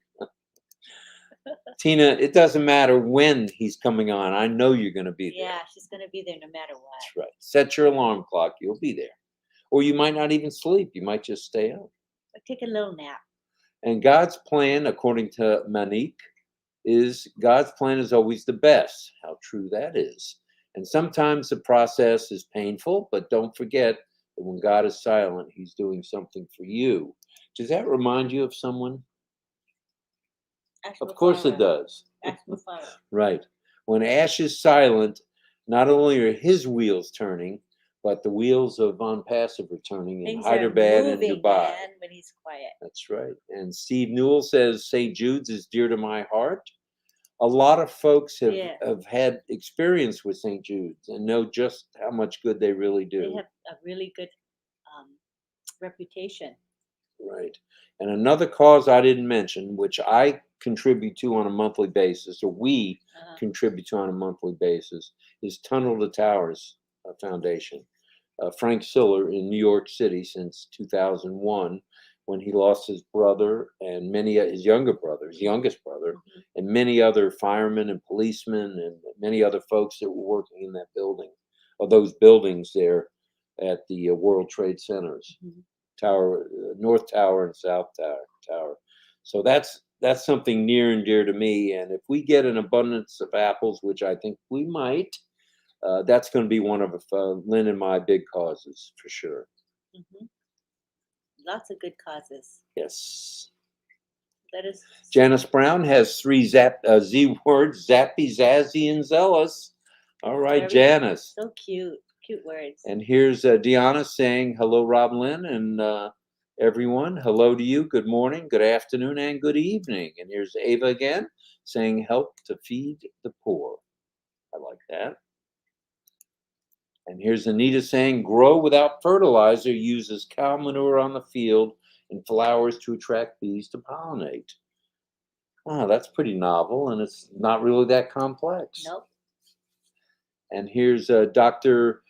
Tina, it doesn't matter when he's coming on. I know you're going to be there. Yeah, she's going to be there no matter what. That's right. Set your alarm clock. You'll be there. Or you might not even sleep. You might just stay up. Or take a little nap. And God's plan, according to Manique, is God's plan is always the best. How true that is. And sometimes the process is painful, but don't forget that when God is silent, he's doing something for you. Does that remind you of someone? Of course it does. Right. When Ash is silent, not only are his wheels turning, but the wheels of ONPASSIVE are turning in Things Hyderabad are and moving, Dubai. man, when he's quiet. That's right. And Steve Newell says St. Jude's is dear to my heart. A lot of folks have had experience with St. Jude's and know just how much good they really do. They have a really good reputation. Right. And another cause I didn't mention, which I contribute to on a monthly basis, or we contribute to on a monthly basis, is Tunnel to Towers Foundation. Frank Siller in New York City since 2001, when he lost his brother and many his youngest brother, and many other firemen and policemen and many other folks that were working in that building, or those buildings there at the World Trade Centers, Tower, North Tower and South Tower. So that's something near and dear to me. And if we get an abundance of apples, which I think we might, that's going to be one of Lynn and my big causes for sure. lots of good causes. Yes. Let us. Janice Brown has three Z words: zappy, zazzy, and zealous. All right, Very- Janice. So cute. Cute words. And here's Deanna saying, hello, RobLynn, and everyone. Hello to you. Good morning, good afternoon, and good evening. And here's Ava again saying, help to feed the poor. I like that. And here's Anita saying, grow without fertilizer, uses cow manure on the field and flowers to attract bees to pollinate. Oh, that's pretty novel, and it's not really that complex. Nope. And here's Dr.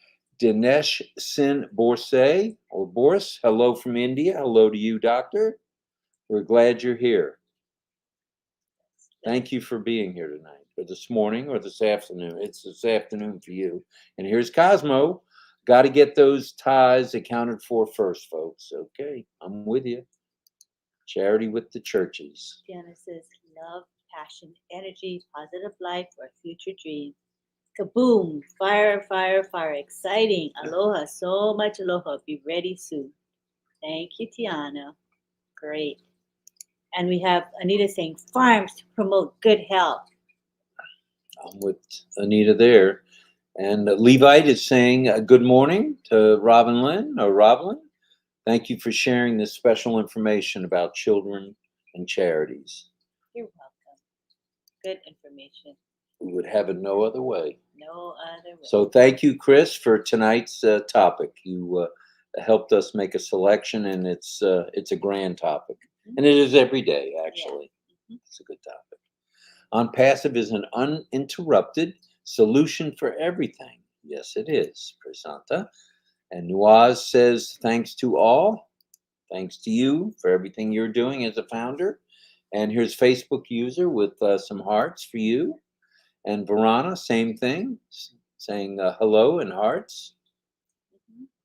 Dinesh Sin Borsay, or Boris. Hello from India. Hello to you, doctor. We're glad you're here. Thank you for being here tonight, or this morning, or this afternoon. It's this afternoon for you. And here's Cosmo. Got to get those ties accounted for first, folks. Okay, I'm with you. Charity with the churches. Diana says, love, passion, energy, positive life, or future dreams. Kaboom! Fire, fire, fire. Exciting. Aloha. So much aloha. Be ready soon. Thank you, Tiana. Great. And we have Anita saying, farms to promote good health. I'm with Anita there. And Levite is saying good morning to RobLynn. Thank you for sharing this special information about children and charities. You're welcome. Good information. We would have it no other way. No other way. So thank you, Chris, for tonight's topic. You helped us make a selection, and it's a grand topic. And it is every day, actually. Yeah. It's a good topic. ONPASSIVE is an uninterrupted solution for everything. Yes, it is, Prasanta. And Nuaz says, thanks to all. Thanks to you for everything you're doing as a founder. And here's Facebook user with some hearts for you. And Varana, same thing, saying hello and hearts.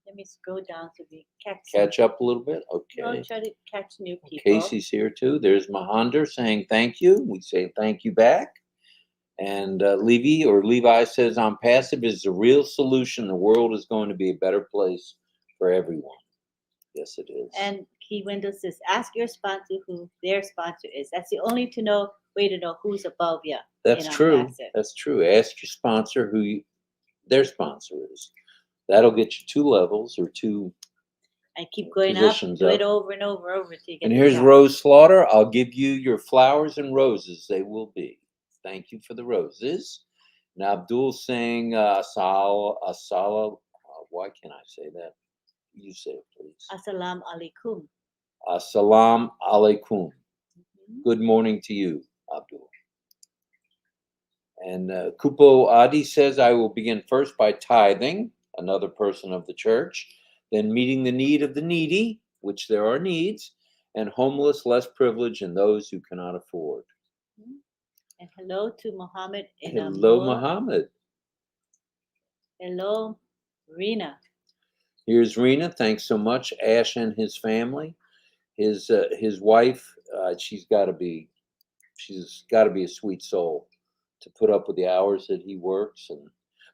Let me scroll down so we catch up a little bit. Okay. I'll try to catch new people. Casey's here too. There's Mahander saying thank you. We say thank you back. And Levi says, ONPASSIVE is the real solution. The world is going to be a better place for everyone. Yes, it is. And Key Window says, ask your sponsor who their sponsor is. That's the only way to know who's above you. That's true. That's true. Ask your sponsor who their sponsor is. That'll get you 2 levels or 2. And keep going up. Do it over and over till you get. And here's Rose Slaughter. I'll give you your flowers and roses. They will be. Thank you for the roses. Now Abdul saying asala. Why can't I say that? You say it, please. Assalamu alaikum. Assalamu alaikum. Good morning to you, Abdul. And Kupo Adi says, I will begin first by tithing, another person of the church, then meeting the need of the needy, which there are needs, and homeless, less privileged, and those who cannot afford. And hello to Mohammed. Hello, Mohammed. Hello, Rena. Here's Rena. Thanks so much. Ash and his family. His wife, she's got to be a sweet soul to put up with the hours that he works,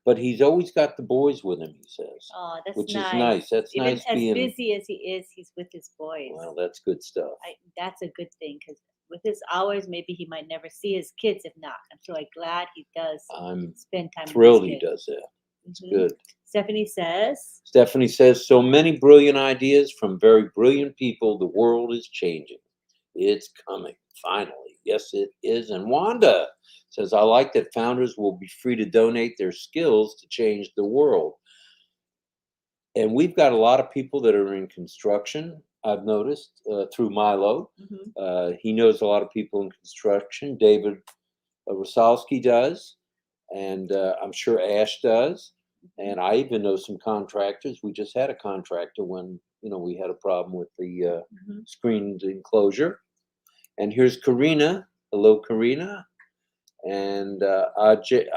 but he's always got the boys with him, he says. Oh, that's which nice. Is nice. That's even nice. As busy as he is, he's with his boys. Well, that's good stuff. That's a good thing, because with his hours, maybe he might never see his kids. If not, I'm so glad he does. I'm spend time. Thrilled he does that. It's good. Stephanie says, so many brilliant ideas from very brilliant people. The world is changing. It's coming, finally. Yes, it is. And Wanda says, I like that founders will be free to donate their skills to change the world. And we've got a lot of people that are in construction, I've noticed, through Milo. He knows a lot of people in construction. David Rosalski does. And I'm sure Ash does. And I even know some contractors. We just had a contractor when, we had a problem with the screened enclosure. And here's Karina. Hello, Karina. And AJ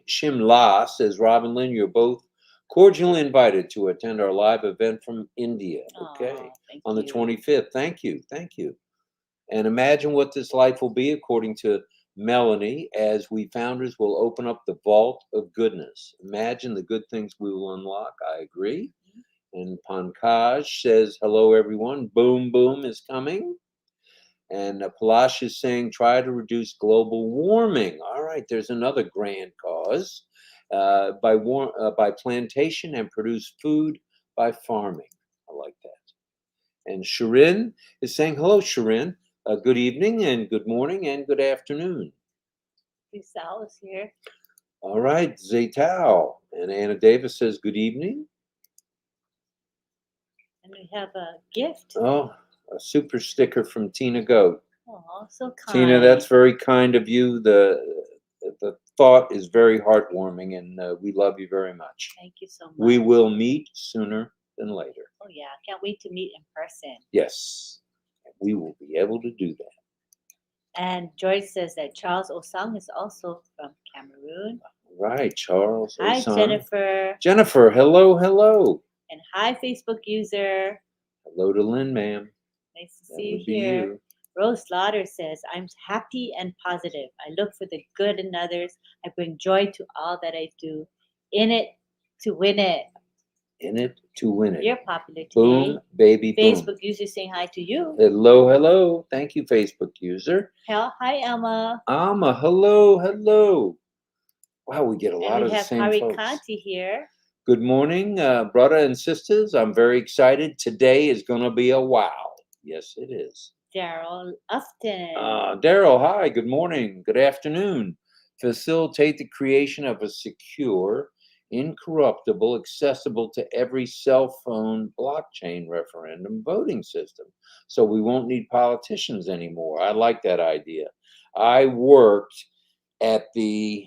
Shimla says, RobLynn, you're both cordially invited to attend our live event from India. Okay. On the 25th. Thank you. Thank you. And imagine what this life will be, according to Melanie, as we founders will open up the vault of goodness. Imagine the good things we will unlock. I agree. And Pankaj says, hello, everyone. Boom, boom is coming. And Palash is saying, try to reduce global warming. All right, there's another grand cause. By plantation and produce food by farming. I like that. And Shirin is saying, hello, Shirin. Good evening and good morning and good afternoon. Sal is here. All right, Zaytao. And Anna Davis says, good evening. And we have a gift. Oh, a super sticker from Tina Goat. Oh, so kind. Tina, that's very kind of you. The thought is very heartwarming, and we love you very much. Thank you so much. We will meet sooner than later. Oh, yeah. Can't wait to meet in person. Yes, we will be able to do that. And George says that Charles Osang is also from Cameroon. Right, Charles. Hi, Osang. Jennifer. Jennifer, hello, hello. And hi, Facebook user. Hello to Lynn, ma'am. Nice to That see you would be here. you. Rose Slaughter says, I'm happy and positive. I look for the good in others. I bring joy to all that I do. In it to win it. In it to win it. You're popular today. Boom, baby, boom. Facebook user saying hi to you. Hello, hello. Thank you, Facebook user. Hi, Emma. Alma, hello, hello. Wow, we get a lot And of we the have same Hari folks. Kanti here. Good morning, brother and sisters. I'm very excited. Today is going to be a wow. Yes, it is. Daryl Upton. Daryl, hi. Good morning. Good afternoon. Facilitate the creation of a secure, incorruptible, accessible to every cell phone blockchain referendum voting system. So we won't need politicians anymore. I like that idea. I worked at the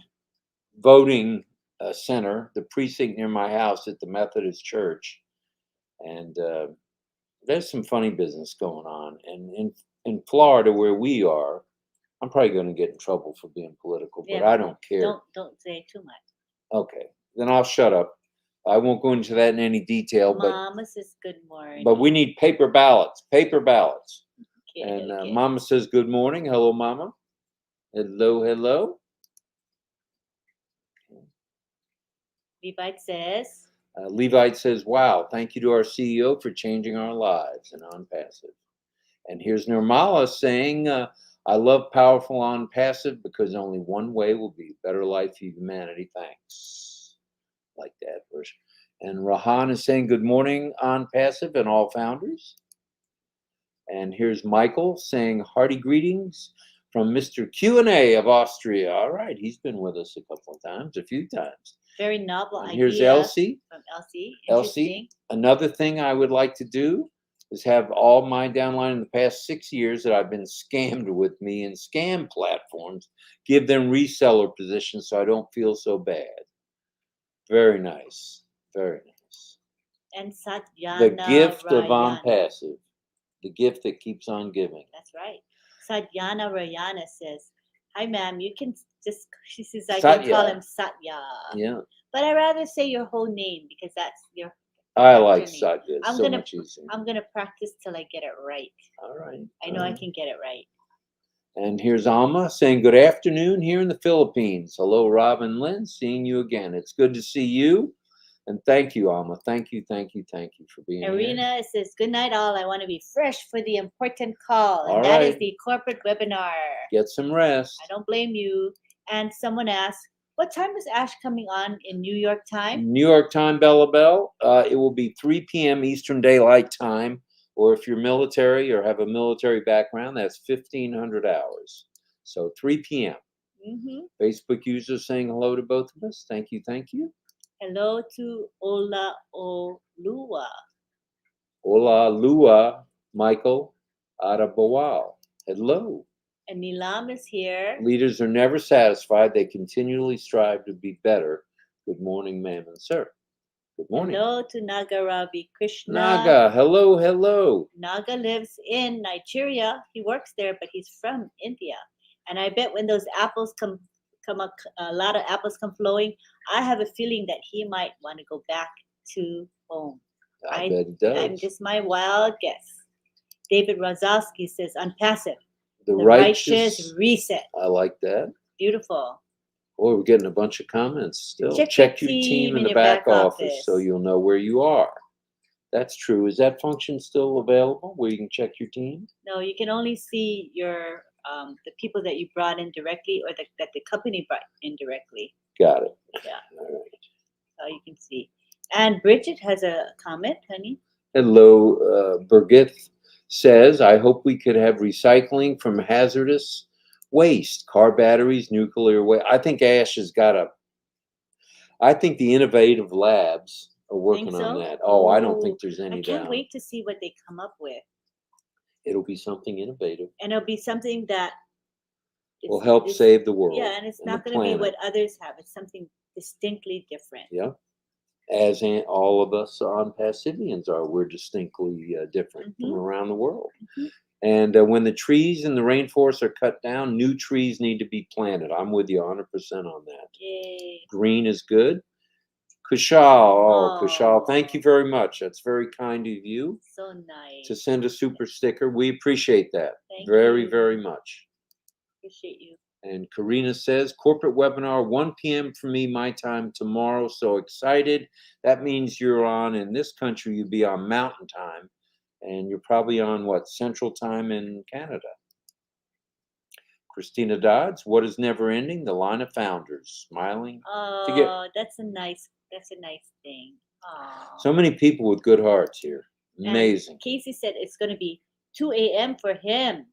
voting center, the precinct near my house at the Methodist Church, and there's some funny business going on. And in Florida, where we are, I'm probably going to get in trouble for being political, but I don't care. Don't say too much. Okay, then I'll shut up. I won't go into that in any detail. Mama says good morning. But we need paper ballots. Paper ballots. Okay, And okay. Mama says good morning. Hello, Mama. Hello, hello. Levite says. Levite says, wow, thank you to our CEO for changing our lives in ONPASSIVE. And here's Nirmala saying, I love powerful ONPASSIVE because only one way will be a better life for humanity. Thanks. Like that version. And Rahan is saying, good morning, ONPASSIVE and all founders. And here's Michael saying, hearty greetings from Mr. Q&A of Austria. All right, he's been with us a couple of times, a few times. Very novel and idea. Here's Elsie. From Elsie. Elsie, another thing I would like to do is have all my downline in the past 6 years that I've been scammed with me in scam platforms, give them reseller positions so I don't feel so bad. Very nice. Very nice. And Satyana The gift of Rayana. ONPASSIVE. The gift that keeps on giving. That's right. Satyana Rayana says, hi, ma'am. You can just, she says, I Satya. can call him Satya. Yeah. But I'd rather say your whole name because that's your. I like name. Satya. I'm so gonna, much easier. I'm going to practice till I get it right. All right. I know I can get it right. And here's Alma saying, good afternoon here in the Philippines. Hello, Robin Lynn. Seeing you again. It's good to see you. And thank you, Alma. Thank you, thank you, thank you for being Irina here. says, good night, all. I want to be fresh for the important call. And All that is right. the corporate webinar. Get some rest. I don't blame you. And someone asked, what time is Ash coming on in New York time? New York time, Bella Bell. It will be 3 p.m. Eastern Daylight Time. Or if you're military or have a military background, that's 1,500 hours. So 3 p.m. Mm-hmm. Facebook users saying hello to both of us. Thank you, thank you. Hello to Ola Olua. Ola Lua, Michael Arabawal. Hello. And Nilam is here. Leaders are never satisfied. They continually strive to be better. Good morning, ma'am and sir. Good morning. Hello to Naga Ravi Krishna. Naga, hello, hello. Naga lives in Nigeria. He works there, but he's from India. And I bet when those apples come up, a lot of apples come flowing, I have a feeling that he might want to go back to home. I bet it does. I'm just my wild guess. David Rozowski says, ONPASSIVE. The righteous reset. I like that. Beautiful. Boy, we're getting a bunch of comments still. Check your team in the back office so you'll know where you are. That's true. Is that function still available where you can check your team? No, you can only see your the people that you brought in directly or that the company brought in directly. Got it. Yeah. All right. So you can see. And Bridget has a comment, honey. Hello, Birgit says, I hope we could have recycling from hazardous waste, car batteries, nuclear waste. I think Ash has got I think the innovative labs are working Think on so? that. Oh, I don't Oh, think there's any I can't doubt. wait to see what they come up with. It'll be something innovative. And it'll be something that Will help save the world. Yeah, and it's and not the going to be what planet. others have. It's something distinctly different. Yeah. As all of us ONPASSIVians are, we're distinctly different from around the world. And when the trees in the rainforest are cut down, new trees need to be planted. I'm with you 100% on that. Yay. Green is good. Kushal, Kushal, thank you very much. That's very kind of you. So nice. To send a super sticker. We appreciate that. Thank very, you. very much. Appreciate you. And Karina says, corporate webinar, 1 p.m. for me, my time tomorrow. So excited. That means you're on, in this country, you'd be on Mountain Time. And you're probably on, what, Central Time in Canada. Christina Dodds, what is never ending? The line of founders. Smiling. Oh, that's a nice thing. Aww. So many people with good hearts here. Amazing. And Casey said it's going to be 2 a.m. for him.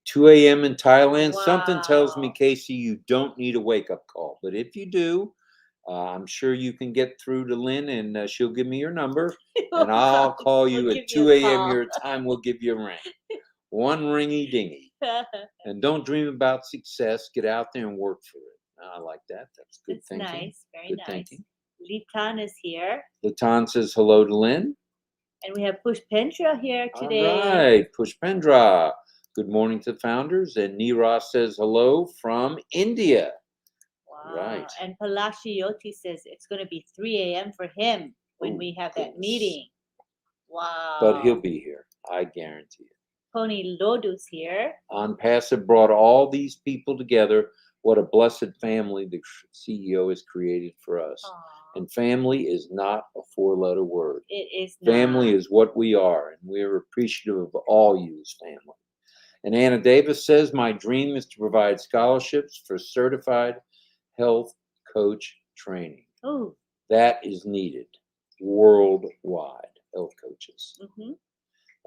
2 a.m. in Thailand. Wow. Something tells me, Casey, you don't need a wake-up call. But if you do, I'm sure you can get through to Lynn, and she'll give me your number, and I'll call you at 2 a.m. your time. We'll give you a ring. One ringy dingy. And don't dream about success. Get out there and work for it. I like that. That's good thinking. Nice. Very good nice. Thinking. Litan is here. Litan says hello to Lynn. And we have Pushpendra here today. All right. Pushpendra. Good morning to the founders. And Neera says hello from India. Wow. Right. And Palashiyoti says it's going to be 3 a.m. for him when we have that meeting. Wow. But he'll be here. I guarantee it. Pony Lodu's here. ONPASSIVE brought all these people together. What a blessed family the CEO has created for us. Aww. And family is not a 4-letter word. It is not. Family is what we are, and we're appreciative of all you as family. And Anna Davis says, my dream is to provide scholarships for certified health coach training. Oh. That is needed worldwide, health coaches.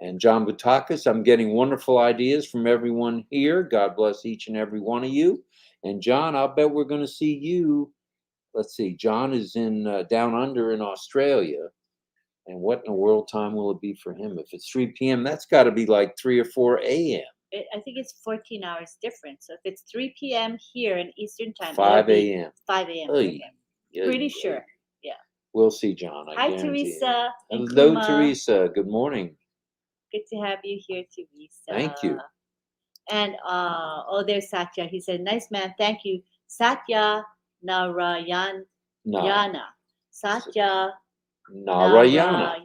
And John Butakis, I'm getting wonderful ideas from everyone here. God bless each and every one of you. And John, I'll bet we're going to see you. Let's see, John is in down under in Australia. And what in the world time will it be for him? If it's 3 p.m., that's got to be like 3 or 4 a.m. I think it's 14 hours different. So if it's 3 p.m. here in Eastern time, 5 a.m. 5 a.m. Pretty sure. Yeah. We'll see, John. Hi, Teresa. Hello, Teresa. Good morning. Good to have you here, Teresa. Thank you. And there's Satya. He said, "Nice man, thank you, Satya Narayana." Satya Narayana.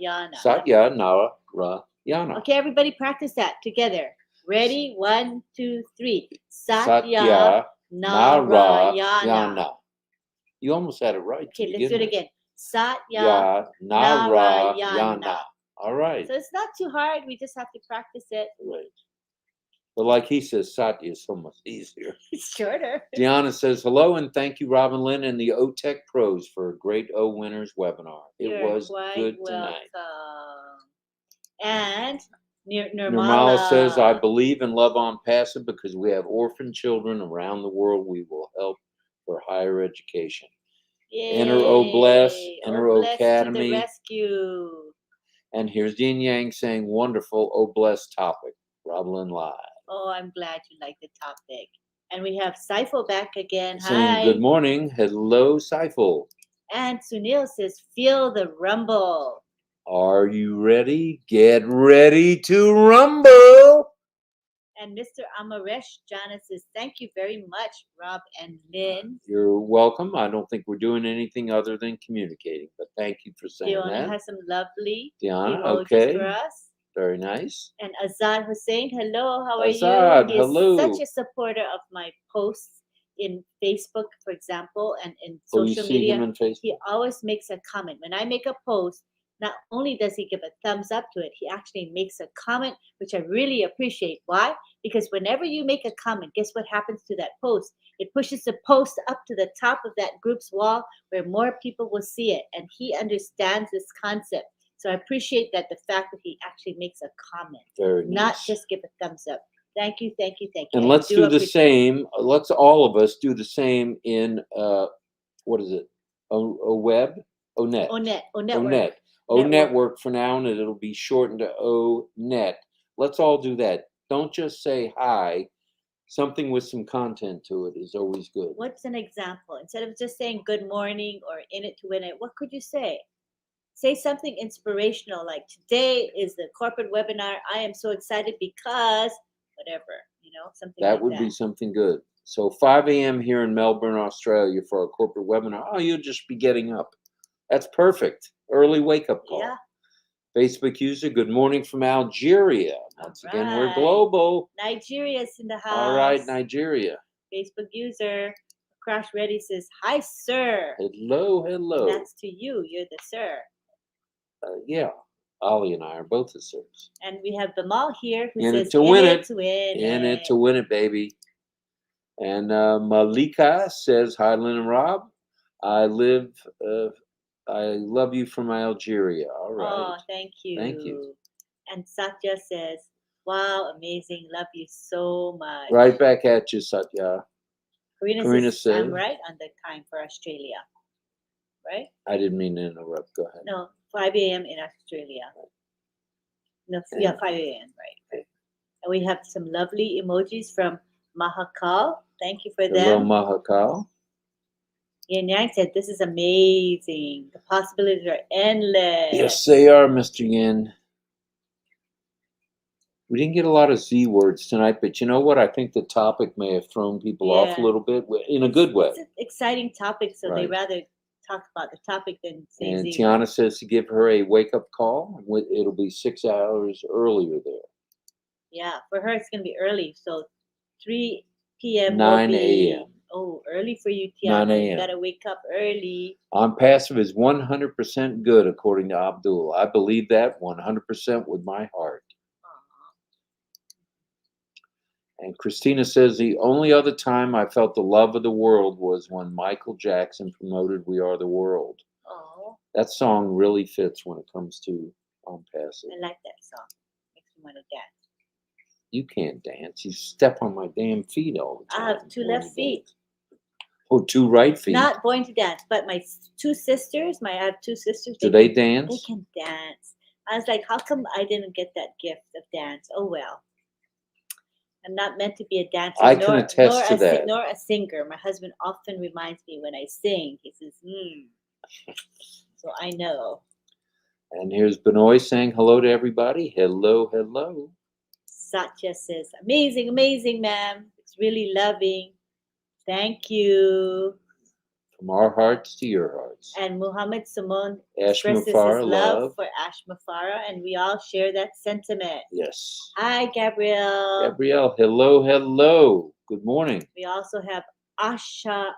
Satya Narayana. Okay, everybody, practice that together. Ready? 1, 2, 3. Satya Narayana. You almost had it right. Okay, let's do it again. Satya Narayana. All right. So it's not too hard. We just have to practice it. Right. But like he says, Satya is so much easier. It's shorter. Deanna says, hello and thank you, RobLynn and the OTech Pros for a great O Winners webinar. It was good tonight. And Nirmala says, I believe and love ONPASSIVE because we have orphan children around the world we will help for higher education. Yay. Enter O Bless, enter O Academy. To the rescue. And here's Yin Yang saying, wonderful O Bless topic, RobLynn Live. Oh, I'm glad you like the topic. And we have Saiful back again. Saying, hi. Good morning. Hello, Saiful. And Sunil says, feel the rumble. Are you ready? Get ready to rumble. And Mr. Amaresh Jana says, thank you very much, Rob and Lynn. You're welcome. I don't think we're doing anything other than communicating, but thank you for saying that. Diana has some lovely Diana, emojis okay. for us. Very nice. And Azad Hussein, hello, how are Azad, you? He's hello. such a supporter of my posts in Facebook, for example, and in social you see media. him in Facebook? He always makes a comment. When I make a post, not only does he give a thumbs up to it, he actually makes a comment, which I really appreciate. Why? Because whenever you make a comment, guess what happens to that post? It pushes the post up to the top of that group's wall where more people will see it. And he understands this concept. So I appreciate that, the fact that he actually makes a comment, Very not nice. just give a thumbs up. Thank you, thank you, thank you. And I let's do the appreciate- same. Let's all of us do the same in what is it? O web? ONET. ONET, ONET. ONET. O network for now, and it'll be shortened to ONET. Let's all do that. Don't just say hi. Something with some content to it is always good. What's an example? Instead of just saying good morning or in it to win it, what could you say? Say something inspirational, like today is the corporate webinar. I am so excited because whatever, something That like would that. be something good. So 5 a.m. here in Melbourne, Australia for our corporate webinar. Oh, you'll just be getting up. That's perfect. Early wake-up call. Yeah. Facebook user, good morning from Algeria. Once again, we're Alright. global. Nigeria's in the house. All right, Nigeria. Facebook user, Crash Ready says, hi, sir. Hello, hello. That's to you. You're the sir. Yeah, Ollie and I are both the sirs. And we have Bimal here who In says, it to win in it. it to win In it. it to win it, baby. And Malika says, hi, Lynn and Rob. I love you from Algeria. All right. Oh, thank you. Thank you. And Satya says, wow, amazing. Love you so much. Right back at you, Satya. Karina says, I'm said- right on the time for Australia. Right? I didn't mean to interrupt. Go ahead. No, 5 a.m. in Australia. No, yeah, 5 a.m. Right. Okay. And we have some lovely emojis from Mahakal. Thank you for Hello, them. Mahakal. Yin Yang said, this is amazing. The possibilities are endless. Yes, they are, Mr. Yin. We didn't get a lot of Z words tonight, but you know what? I think the topic may have thrown people off a Yeah. little bit in a good way. It's an exciting topic, so they Right. rather talk about the topic than say And Z. Tiana says to give her a wake-up call. It'll be 6 hours earlier there. Yeah, for her it's going to be early. So 3 p.m. 9 will be, a.m. Oh, early for you, Tiana. 9 You a.m. got to wake up early. ONPASSIVE is 100% good, according to Abdul. I believe that 100% with my heart. Aw. And Christina says, the only other time I felt the love of the world was when Michael Jackson promoted We Are the World. Oh, That song really fits when it comes to ONPASSIVE. I like that song. Makes me want to dance. You can't dance. You step on my damn feet all the I time. have two left feet. Oh, 2 right feet. Not going to dance, but my two sisters, I have 2 sisters. Do they They dance? can dance. I was like, how come I didn't get that gift of dance? Oh, well. I'm not meant to be a dancer. I can attest to that. Nor a singer. My husband often reminds me when I sing. He says, So I know. And here's Benoit saying hello to everybody. Hello, hello. Satya says, amazing, amazing, ma'am. It's really loving. Thank you. From our hearts to your hearts. And Muhammad Simon Ash expresses his Mafara, love love. for Ash Mafara, and we all share that sentiment. Yes. Hi, Gabrielle. Gabrielle, hello, hello. Good morning. We also have Akriya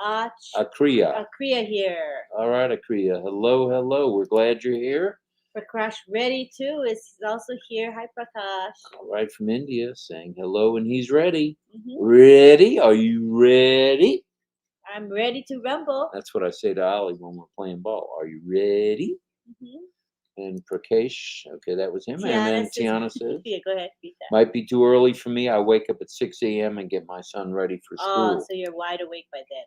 Akriya. here. All right, Akriya. Hello, hello. We're glad you're here. Prakash Reddy too is also here. Hi, Prakash. All right, from India, saying hello, and he's ready. Mhm. Ready? Are you ready? I'm ready to rumble. That's what I say to Ollie when we're playing ball. Are you ready? Mhm. And Prakash, okay, that was him. Tiana And then says- Tiana says, Yeah, go ahead. Read that. might be too early for me. I wake up at 6 a.m. and get my son ready for Oh, school. so you're wide awake by then.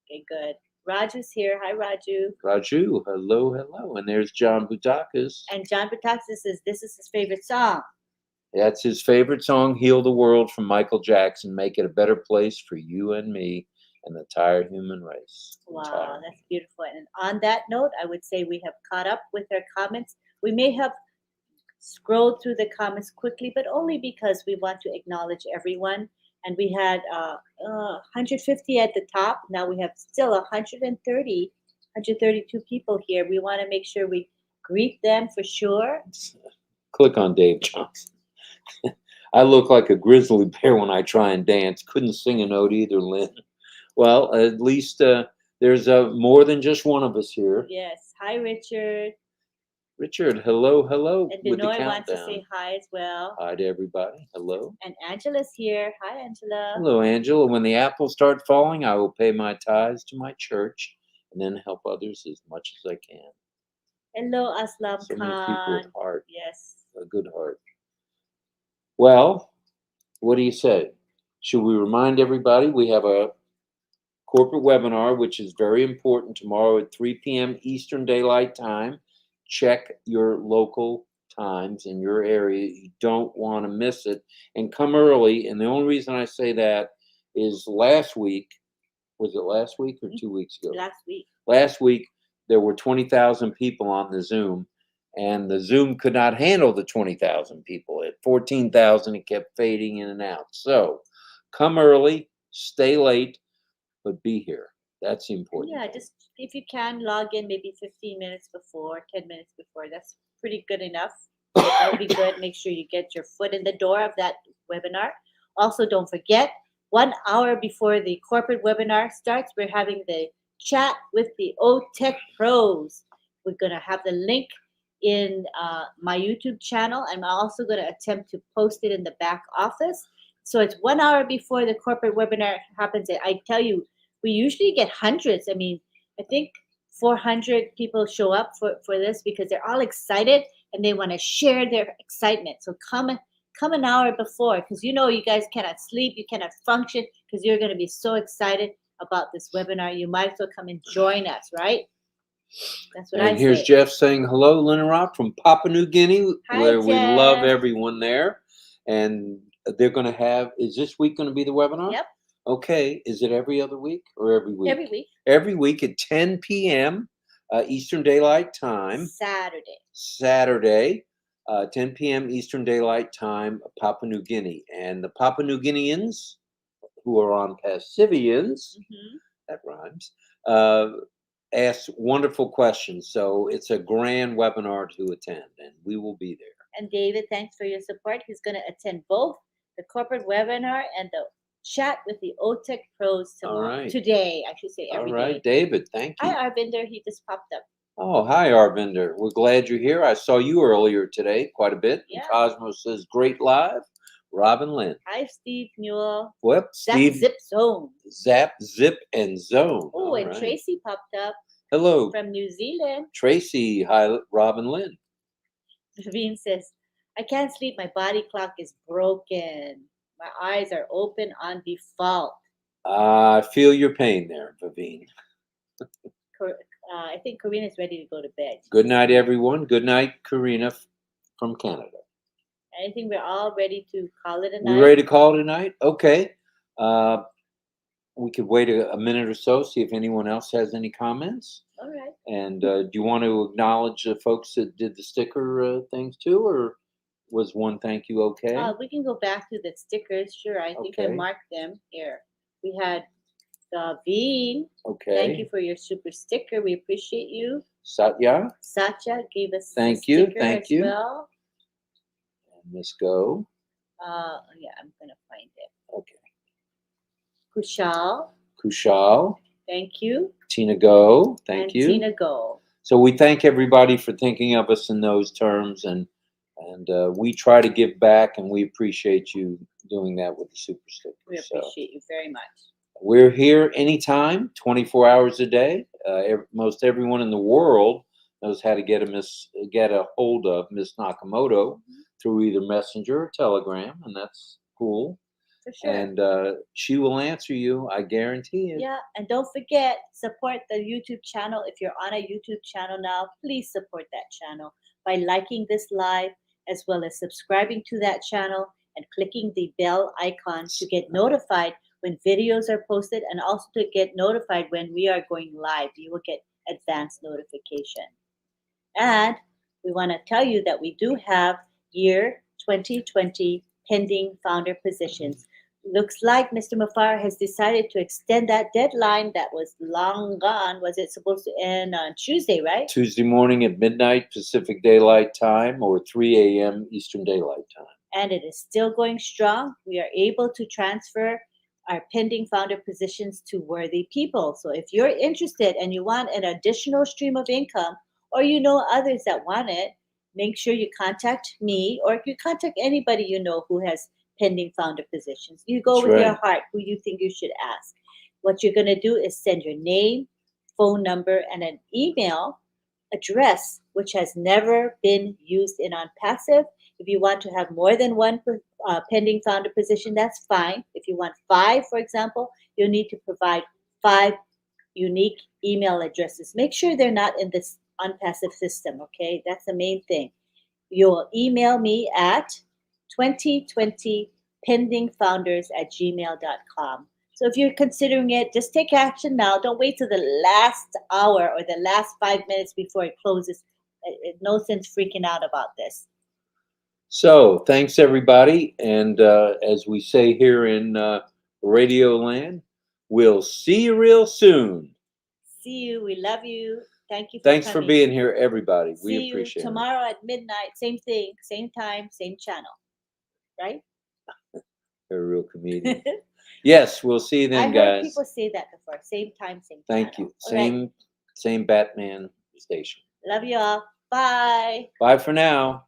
Okay, good. Raju's here. Hi, Raju. Raju, hello, hello. And there's John Butakas. And John Pataxis says this is his favorite song. That's his favorite song, Heal the World from Michael Jackson. Make it a better place for you and me and the entire human race. Wow, that's beautiful. And on that note, I would say we have caught up with our comments. We may have scrolled through the comments quickly, but only because we want to acknowledge everyone. And we had 150 at the top. Now we have still 132 people here. We want to make sure we greet them for sure. Click on Dave Johnson. I look like a grizzly bear when I try and dance. Couldn't sing a note either, Lynn. Well, at least there's more than just one of us here. Yes. Hi, Richard. Richard, hello, hello. And With the Benoit wants to countdown. say hi as well. Hi to everybody. Hello. And Angela's here. Hi, Angela. Hello, Angela. When the apples start falling, I will pay my tithes to my church and then help others as much as I can. Hello, Aslam So many people with Khan. heart, Yes. a good heart. Well, what do you say? Should we remind everybody we have a corporate webinar, which is very important, tomorrow at 3 p.m. Eastern Daylight Time. Check your local times in your area. You don't want to miss it. And come early. And the only reason I say that is last week, was it last week or 2 weeks ago? Last week. Last week, there were 20,000 people on the Zoom, and the Zoom could not handle the 20,000 people. At 14,000, it kept fading in and out. So come early, stay late, but be here. That's the important Yeah, thing. just if you can log in maybe 15 minutes before, 10 minutes before. That's pretty good enough. That would be good. Make sure you get your foot in the door of that webinar. Also, don't forget, 1 hour before the corporate webinar starts, we're having the chat with the OTech pros. We're going to have the link in my YouTube channel. I'm also going to attempt to post it in the back office. So it's 1 hour before the corporate webinar happens. I tell you, we usually get hundreds. I mean, I think 400 people show up for this because they're all excited and they want to share their excitement. So come an hour before, because you guys cannot sleep, you cannot function because you're going to be so excited about this webinar. You might as well come and join us, right? That's what And I here's say. Jeff saying hello, Linnerock from Papua New Guinea, Hi, where we love Jeff. everyone there. And they're going to have, is this week going to be the webinar? Yep. Okay. Is it every other week or every week? Every week. Every week at 10 p.m. Eastern Daylight Time. Saturday, 10 p.m. Eastern Daylight Time, Papua New Guinea. And the Papua New Guineans, who are on Passivians, that rhymes, ask wonderful questions. So it's a grand webinar to attend, and we will be there. And David, thanks for your support. He's going to attend both the corporate webinar and the chat with the OTech pros tomorrow. All right. Today, I should say every day. All right, David, thank you. Hi, Arvinder. He just popped up. Oh, hi, Arvinder. We're glad you're here. I saw you earlier today quite a bit. Yeah. And Cosmos says, great live. RobLynn. Hi, Steve Newell. Whoop, Zap, Steve. Zip, Zone. Zap, Zip, and Zone. Oh, All and right. Tracy popped up. Hello. From New Zealand. Tracy, hi, RobLynn. Naveen says, I can't sleep. My body clock is broken. My eyes are open on default. I feel your pain there, Vivine. I think Karina's ready to go to bed. Good night, everyone. Good night, Karina from Canada. I think we're all ready to call it a night. We ready to call it a night? Okay. We could wait a minute or so, see if anyone else has any comments. All right. And do you want to acknowledge the folks that did the sticker things too, or was one thank you okay? We can go back to the stickers. Sure. I think I marked them here. We had Daveen. Okay. Thank you for your super sticker. We appreciate you. Satya. Satya gave us thank a you. sticker Thank as you. well. And Miss Go. Yeah, I'm gonna find it. Okay. Kushal. Kushal. Thank you. Tina Go. Thank you. Tina Go. So we thank everybody for thinking of us in those terms, and we try to give back, and we appreciate you doing that with the super sticker. We appreciate you very much. We're here anytime, 24 hours a day. Most everyone in the world knows how to get a hold of Miss Nakamoto through either Messenger or Telegram, and that's cool. For sure. And she will answer you, I guarantee it. Yeah, and don't forget, support the YouTube channel. If you're on a YouTube channel now, please support that channel by liking this live, as well as subscribing to that channel and clicking the bell icon to get notified when videos are posted, and also to get notified when we are going live. You will get advanced notification. And we want to tell you that we do have year 2020 pending founder positions. Looks like Mr. Mafar has decided to extend that deadline that was long gone. Was it supposed to end on Tuesday, right? Tuesday morning at midnight Pacific Daylight Time or 3 a.m. Eastern Daylight Time. And it is still going strong. We are able to transfer our pending founder positions to worthy people. So if you're interested and you want an additional stream of income, or you know others that want it, make sure you contact me, or if you contact anybody you know who has pending founder positions. You go That's with your right. heart who you think you should ask. What you're going to do is send your name, phone number, and an email address which has never been used in ONPASSIVE. If you want to have more than one pending founder position, that's fine. If you want 5, for example, you'll need to provide 5 unique email addresses. Make sure they're not in this ONPASSIVE system, okay? That's the main thing. You'll email me at 2020pendingfounders@gmail.com. So if you're considering it, just take action now. Don't wait till the last hour or the last 5 minutes before it closes. No sense freaking out about this. So thanks everybody, and as we say here in Radio Land, we'll see you real soon. See you. We love you. Thank you for Thanks for coming. being here, everybody. See We appreciate you tomorrow at midnight. Same thing, same time, same channel. Right? You're a real comedian. Yes, we'll see you then, I heard guys. people say that before. Same time, same Thank channel. you. All right. Same Batman station. Love you all. Bye. Bye for now.